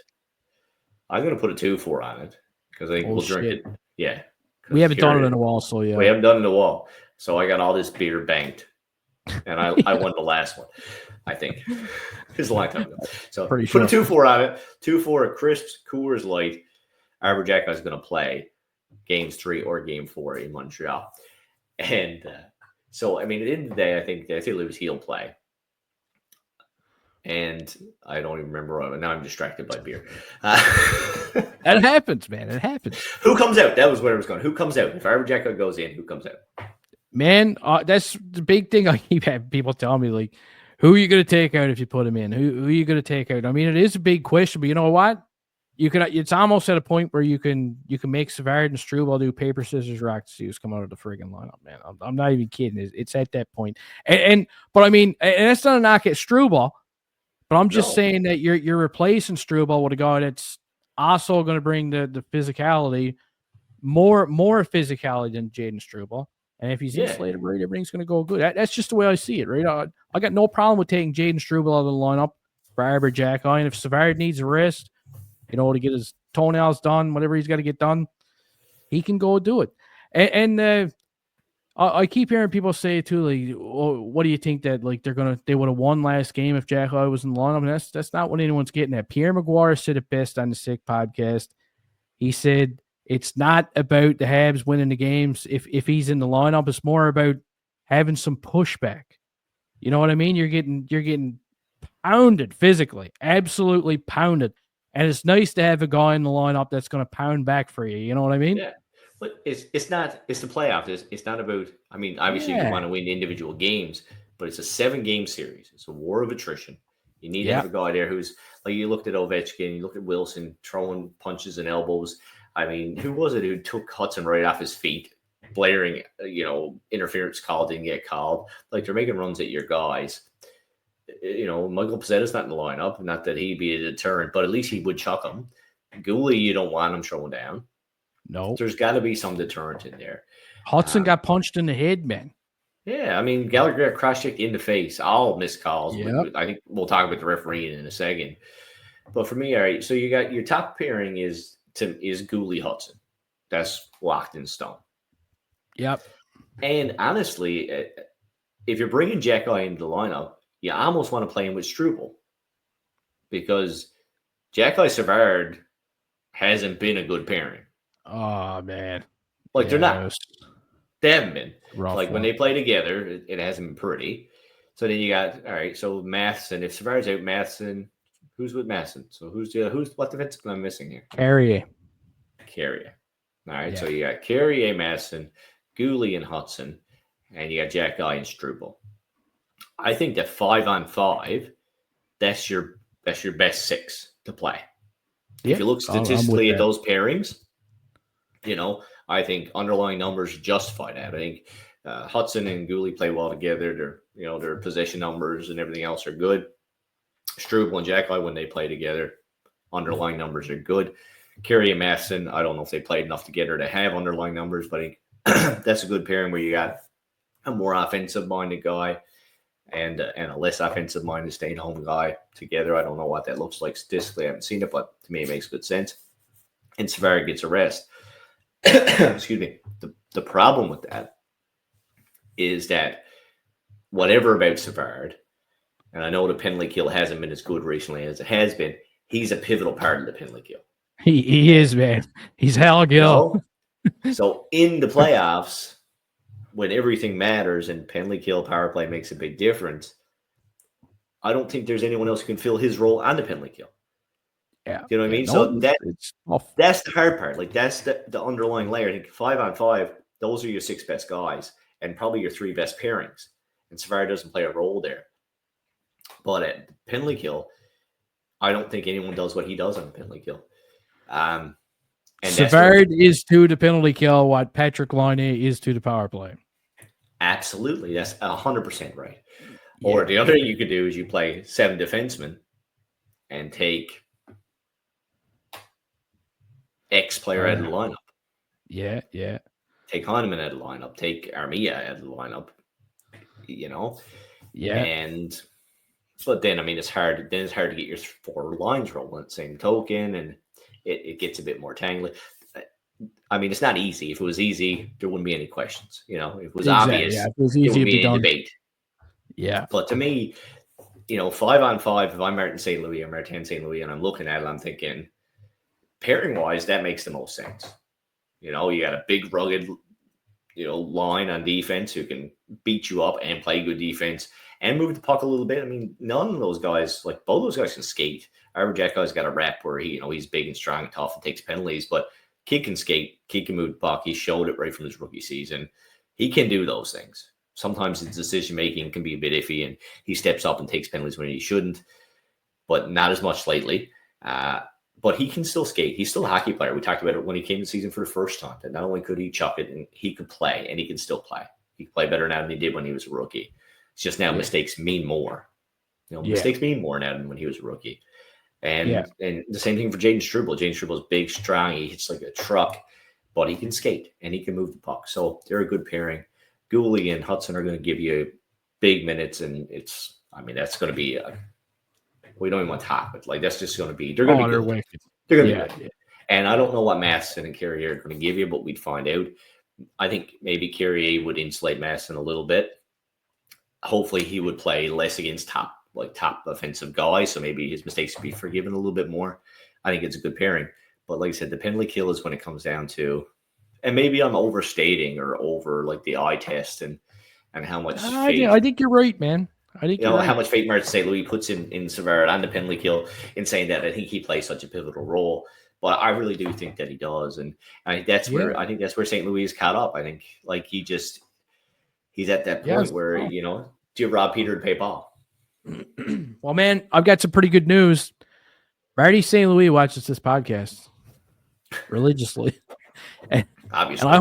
Speaker 4: a 2-4 on it because I think we'll drink it. Yeah.
Speaker 3: We haven't done it in a while, so yeah.
Speaker 4: We haven't done it in a while. So I got all this beer banked. And I won the last one, I think. It was a long time ago. So put a 2-4 on it. 2-4 crisp Coors Light. Arber Xhekaj is gonna play Games 3 or Game 4 in Montreal. And so, I mean, at the end of the day, I think it was heel play. And I don't even remember. Now I'm distracted by beer.
Speaker 3: That happens, man. It happens.
Speaker 4: Who comes out? That was where it was going. Who comes out? If Arber Xhekaj goes in, who comes out?
Speaker 3: Man, that's the big thing I keep having people tell me, like, who are you going to take out if you put him in? Who are you going to take out? I mean, it is a big question, but you know what? It's almost at a point where you can make Savard and Struble do paper, scissors, rock to see who's come out of the friggin' lineup, man. I'm not even kidding. It's at that point. But I mean, and that's not a knock at Struble, but I'm just saying that you're replacing Struble with a guy that's also going to bring the physicality, more physicality than Jaden Struble. And if he's insulated, right, everything's going to go good. That's just the way I see it, right? I got no problem with taking Jaden Struble out of the lineup for Arber Xhekaj. And if Savard needs a rest, to get his toenails done, whatever he's got to get done, he can go do it. And I keep hearing people say too, like, what do you think that like they would have won last game if Xhekaj was in the lineup? And that's not what anyone's getting at. Pierre McGuire said it best on the Sick podcast. He said it's not about the Habs winning the games if he's in the lineup. It's more about having some pushback. You know what I mean? You're getting pounded physically, absolutely pounded. And it's nice to have a guy in the lineup that's going to pound back for you. You know what I mean?
Speaker 4: Yeah. But it's the playoffs. It's not about, I mean, obviously you want to win individual games, but it's a 7-game series. It's a war of attrition. You need to have a guy there who's, like, you looked at Ovechkin, you look at Wilson throwing punches and elbows. I mean, who was it who took Hutson right off his feet, blaring, interference call didn't get called. Like, they're making runs at your guys. Michael Pezzetta's not in the lineup. Not that he'd be a deterrent, but at least he would chuck him. Gooley, you don't want him throwing down.
Speaker 3: No.
Speaker 4: There's got to be some deterrent in there.
Speaker 3: Hutson got punched in the head, man.
Speaker 4: Yeah, I mean, Gallagher got cross-checked in the face. All missed calls.
Speaker 3: Yep.
Speaker 4: I think we'll talk about the referee in a second. But for me, all right, so you got your top pairing is Gooley Hutson. That's locked in stone.
Speaker 3: Yep.
Speaker 4: And honestly, if you're bringing Xhekaj into the lineup, you almost want to play him with Struble because Xhekaj Savard hasn't been a good pairing.
Speaker 3: Oh, man.
Speaker 4: Like, they're not. They haven't been.
Speaker 3: Rough
Speaker 4: Like when
Speaker 3: one.
Speaker 4: they play together, it hasn't been pretty. So then you got all right. So Matheson, if Savard's out, Matheson, who's with Matheson? So who's what defense am I missing here?
Speaker 3: Carrier.
Speaker 4: Carrier. All right.
Speaker 3: Yeah.
Speaker 4: So you got Carrier, Matheson, Gooley, and Hutson, and you got Jack Guy and Struble. I think that 5-on-5, that's your best six to play.
Speaker 3: Yeah,
Speaker 4: if you look
Speaker 3: I'm with
Speaker 4: statistically at
Speaker 3: that.
Speaker 4: those pairings, I think underlying numbers justify that. I think Hutson and Gooley play well together. Their possession numbers and everything else are good. Struble and Jack Guy, when they play together, underlying numbers are good. Carey and Matheson, I don't know if they played enough together to have underlying numbers, but I think that's a good pairing where you got a more offensive-minded guy and a less offensive-minded stay-at-home guy together. I don't know what that looks like statistically. I haven't seen it, but to me, it makes good sense. And Savard gets a rest. Excuse me. The problem with that is that whatever about Savard, and I know the penalty kill hasn't been as good recently as it has been, he's a pivotal part of the penalty kill.
Speaker 3: He is, man. He's Hal Gill.
Speaker 4: So in the playoffs, when everything matters and penalty kill power play makes a big difference, I don't think there's anyone else who can fill his role on the penalty kill.
Speaker 3: Yeah.
Speaker 4: You know what I mean?
Speaker 3: No,
Speaker 4: So
Speaker 3: it's tough.
Speaker 4: that's the hard part. Like that's the underlying layer. I think 5-on-5, those are your six best guys and probably your three best pairings. And Savard doesn't play a role there. But at penalty kill, I don't think anyone does what he does on the penalty kill. And
Speaker 3: Savard is to the penalty kill what Patrick Laine is to the power play.
Speaker 4: Absolutely. That's 100% right. Yeah. Or the other thing you could do is you play 7 defensemen and take X player out of the lineup.
Speaker 3: Yeah.
Speaker 4: Take Heineman out of the lineup. Take Armia out of the lineup.
Speaker 3: Yeah.
Speaker 4: But then, I mean, it's hard. Then it's hard to get your 4 lines rolling at the same token, and it gets a bit more tangly. I mean, it's not easy. If it was easy, there wouldn't be any questions. If it was obvious,
Speaker 3: yeah, if it was easy,
Speaker 4: there wouldn't be any
Speaker 3: done.
Speaker 4: debate.
Speaker 3: Yeah.
Speaker 4: But to me, 5-on-5, if I'm Martin St. Louis or Martin St. Louis, and I'm looking at it, I'm thinking, pairing-wise, that makes the most sense. You got a big, rugged, line on defense who can beat you up and play good defense and move the puck a little bit. I mean, none of those guys, both those guys can skate. Arber Xhekaj's got a rep where he's big and strong and tough and takes penalties, but kid can skate, kid can move the puck. He showed it right from his rookie season. He can do those things. Sometimes his decision-making can be a bit iffy, and he steps up and takes penalties when he shouldn't, but not as much lately. But he can still skate. He's still a hockey player. We talked about it when he came to the season for the first time, that not only could he chuck it, and he could play, and he can still play. He can play better now than he did when he was a rookie. It's just now mistakes mean more. Mistakes mean more now than when he was a rookie. And the same thing for Jaden Struble. Jaden Struble's big, strong. He hits like a truck, but he can skate, and he can move the puck. So they're a good pairing. Gooley and Hutson are going to give you big minutes, and that's going to be we don't even want to talk, but that's just going to be, they're going to be good. They're going to be good. And I don't know what Matheson and Carrier are going to give you, but we'd find out. I think maybe Carrier would insulate Matheson a little bit. Hopefully he would play less against top offensive guys, so maybe his mistakes would be forgiven a little bit more. I think it's a good pairing. But like I said, the penalty kill is when it comes down to, and maybe I'm overstating or over the eye test and how much faith.
Speaker 3: I think you're right, man. I think you're right.
Speaker 4: How much faith Martin St. Louis puts in Savard on the penalty kill in saying that I think he plays such a pivotal role. But I really do think that he does, and I think that's where St. Louis is caught up. I think he's at that point where do you rob Peter to pay Paul?
Speaker 3: Well, man, I've got some pretty good news. Marty St. Louis watches this podcast religiously, and
Speaker 4: obviously,
Speaker 3: and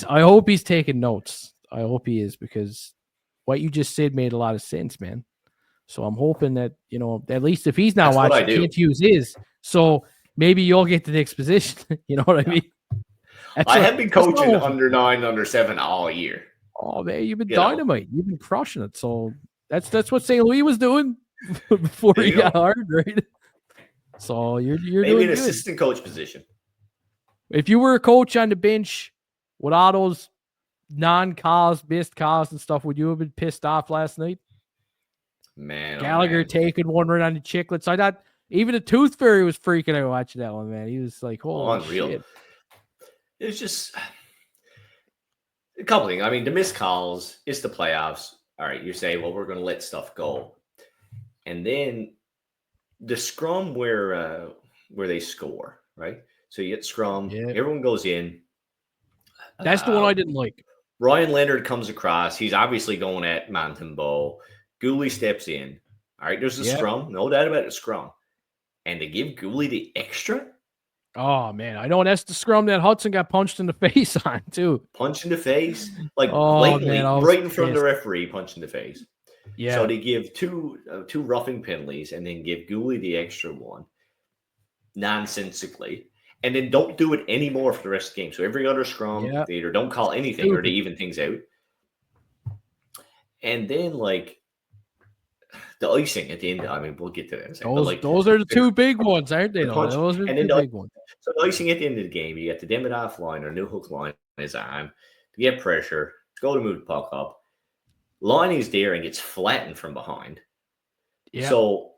Speaker 3: I hope he's taking notes. I hope he is, because what you just said made a lot of sense, man. So I'm hoping that at least if he's not watching, he can't use his. So maybe you'll get the next position. You know what I mean?
Speaker 4: I have been coaching under 9, under 7 all year.
Speaker 3: Oh man, you've been dynamite. You've been crushing it. So that's what St. Louis was doing before he got hard, right? So you're
Speaker 4: maybe
Speaker 3: doing
Speaker 4: an
Speaker 3: good.
Speaker 4: Assistant coach position.
Speaker 3: If you were a coach on the bench with all those non-calls, missed calls and stuff, would you have been pissed off last night?
Speaker 4: Man,
Speaker 3: Gallagher taking one right on the Chicklets. I thought even the Tooth Fairy was freaking out watching that one, man. He was like, "Holy
Speaker 4: unreal."
Speaker 3: shit!"
Speaker 4: It was just A couple things. I mean, the missed calls, it's the playoffs. All right, you say, well, we're going to let stuff go. And then the scrum where they score, right? So you get scrum, everyone goes in.
Speaker 3: That's the one I didn't like.
Speaker 4: Ryan Leonard comes across. He's obviously going at Montembeault. Gooley steps in. All right, there's a scrum. No doubt about it, scrum. And they give Gooley the extra?
Speaker 3: Oh, man. I know that's the scrum that Hutson got punched in the face on, too.
Speaker 4: Punch in the face? Like, blatantly,
Speaker 3: man,
Speaker 4: right in front of the referee, punch in the face.
Speaker 3: Yeah.
Speaker 4: So they give two roughing penalties and then give Gooley the extra one, nonsensically. And then don't do it anymore for the rest of the game. So every other scrum, they either don't call anything or they even things out. And then, like, the icing at the end, I mean, we'll get to that in a second.
Speaker 3: Those are the two big ones, aren't they? Those are the two big ones.
Speaker 4: So the icing at the end of the game, you got the Demidov line or New Hook line is on to get pressure, go to move the puck up. Liney's there and gets flattened from behind. Yeah. So,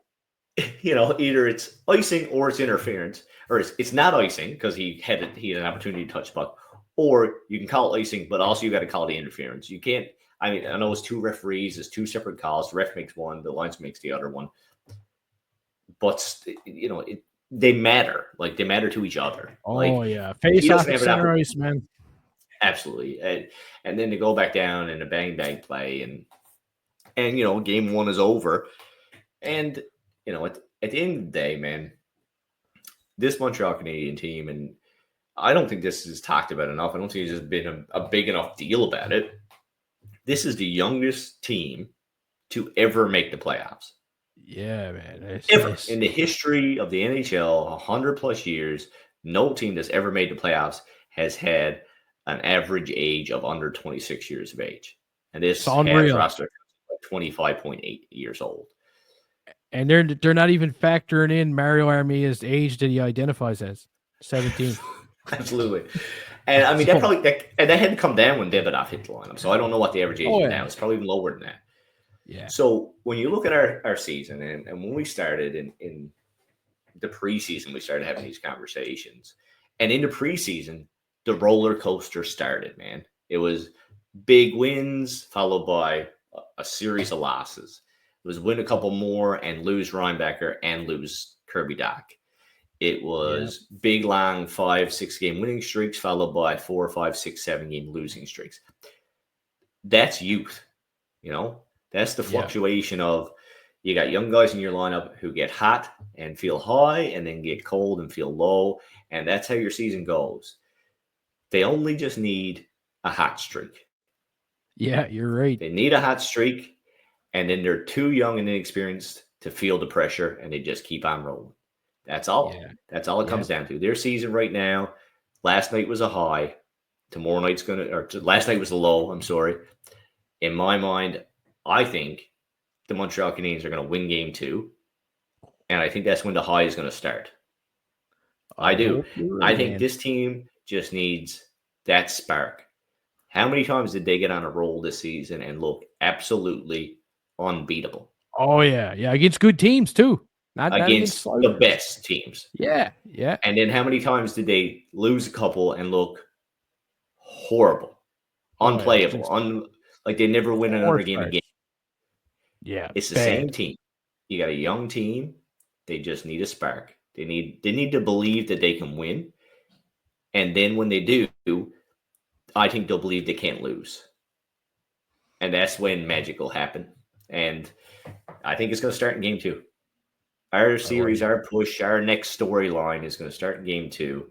Speaker 4: either it's icing or it's interference, or it's not icing because he had an opportunity to touch the puck, or you can call it icing, but also you got to call it interference. You can't. I mean, I know it's two referees, it's two separate calls. The ref makes one, the lines makes the other one. But they matter. Like they matter to each other.
Speaker 3: Face off center ice, man.
Speaker 4: Absolutely. And then to go back down and a bang play and game one is over. And at the end of the day, man, this Montreal Canadiens team, and I don't think this is talked about enough. I don't think there's just been a big enough deal about it. This is the youngest team to ever make the playoffs.
Speaker 3: Yeah, man.
Speaker 4: Ever. In the history of the NHL, 100 plus years, no team that's ever made the playoffs has had an average age of under 26 years of age. And this roster is 25.8 years old.
Speaker 3: And they're not even factoring in Mario Armia's age that he identifies as 17.
Speaker 4: Absolutely. And I mean, that had to come down when Demidov hit the lineup. So I don't know what the average age is now. It's probably even lower than that.
Speaker 3: Yeah.
Speaker 4: So when you look at our season, and when we started in the preseason, we started having these conversations. And in the preseason, the roller coaster started, man. It was big wins followed by a series of losses. It was win a couple more and lose Reinbacher and lose Kirby Dach. It was big, long 5-6 game winning streaks followed by 4, 5, 6, 7 game losing streaks. That's youth, That's the fluctuation of you got young guys in your lineup who get hot and feel high and then get cold and feel low. And that's how your season goes. They only just need a hot streak.
Speaker 3: Yeah, you're right.
Speaker 4: They need a hot streak, and then they're too young and inexperienced to feel the pressure, and they just keep on rolling. That's all. Yeah. That's all it comes down to. Their season right now, last night was a high. Last night was a low. I'm sorry. In my mind, I think the Montreal Canadiens are going to win game 2, and I think that's when the high is going to start. I do. I think this team just needs that spark. How many times did they get on a roll this season and look absolutely unbeatable?
Speaker 3: Oh, yeah. Yeah, against good teams, too.
Speaker 4: Not against the best teams.
Speaker 3: Yeah.
Speaker 4: And then how many times did they lose a couple and look horrible, unplayable, like they never win another game again?
Speaker 3: Yeah.
Speaker 4: It's the same team. You got a young team. They just need a spark. They need to believe that they can win. And then when they do, I think they'll believe they can't lose. And that's when magic will happen. And I think it's going to start in game 2. Our series, our push, our next storyline is going to start in game 2.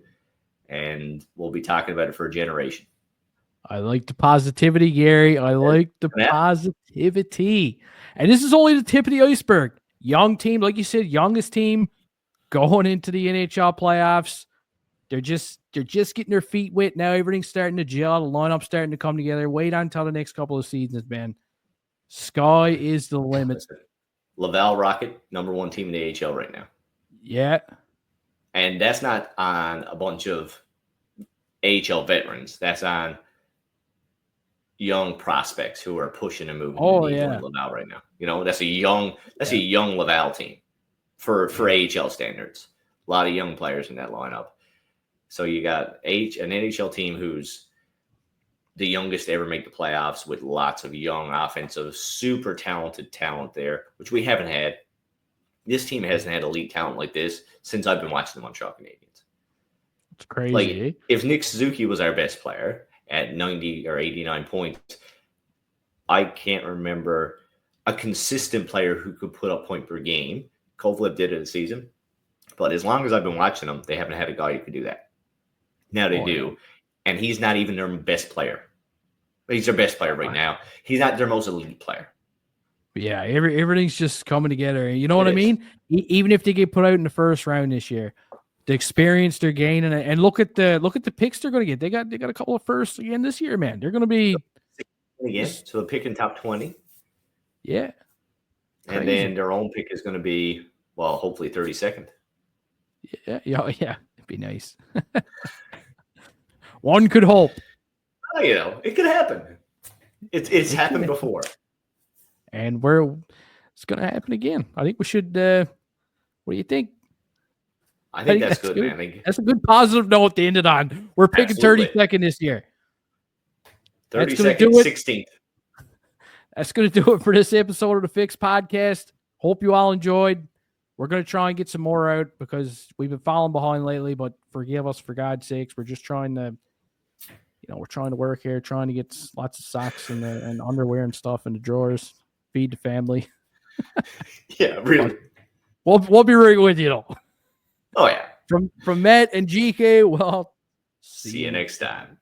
Speaker 4: And we'll be talking about it for a generation.
Speaker 3: I like the positivity, Gary. I like the positivity. And this is only the tip of the iceberg. Young team, like you said, youngest team going into the NHL playoffs. They're just getting their feet wet now. Everything's starting to gel. The lineup's starting to come together. Wait until the next couple of seasons, man. Sky is the limit.
Speaker 4: Laval Rocket, number 1 team in the AHL right now.
Speaker 3: Yeah.
Speaker 4: And that's not on a bunch of AHL veterans. That's on young prospects who are pushing and moving in Laval right now. That's a young Laval team for AHL standards. A lot of young players in that lineup. So you got an NHL team who's the youngest to ever make the playoffs with lots of young offensive, super talented talent there, which we haven't had. This team hasn't had elite talent like this since I've been watching the Montreal Canadiens.
Speaker 3: It's crazy.
Speaker 4: Like, if Nick Suzuki was our best player at 90 or 89 points, I can't remember a consistent player who could put up point per game. Kovalev did it this season. But as long as I've been watching them, they haven't had a guy who could do that. Now they do. And he's not even their best player. He's their best player right now. He's not their most elite player.
Speaker 3: Yeah, everything's just coming together. You know what I mean? Even if they get put out in the first round this year, the experience they're gaining, and look at the picks they're going to get. They got a couple of firsts again this year, man. They're going to be
Speaker 4: again, so the pick in top 20.
Speaker 3: Yeah,
Speaker 4: and then their own pick is going to be, well, hopefully 32nd.
Speaker 3: Yeah, it'd be nice. One could hope.
Speaker 4: Oh, it could happen. It's happened before.
Speaker 3: And it's going to happen again. I think we should. What do you think?
Speaker 4: I think that's good, man.
Speaker 3: That's a good positive note to end it on. We're picking 32nd this year.
Speaker 4: 32nd, 16th.
Speaker 3: That's going to do it for this episode of the Fix Podcast. Hope you all enjoyed. We're going to try and get some more out because we've been falling behind lately, but forgive us for God's sakes. We're just trying to, we're trying to work here, trying to get lots of socks and underwear and stuff in the drawers, feed the family.
Speaker 4: Yeah, really.
Speaker 3: We'll be right with you, though.
Speaker 4: Oh, yeah.
Speaker 3: From Matt and GK, well,
Speaker 4: see you next time.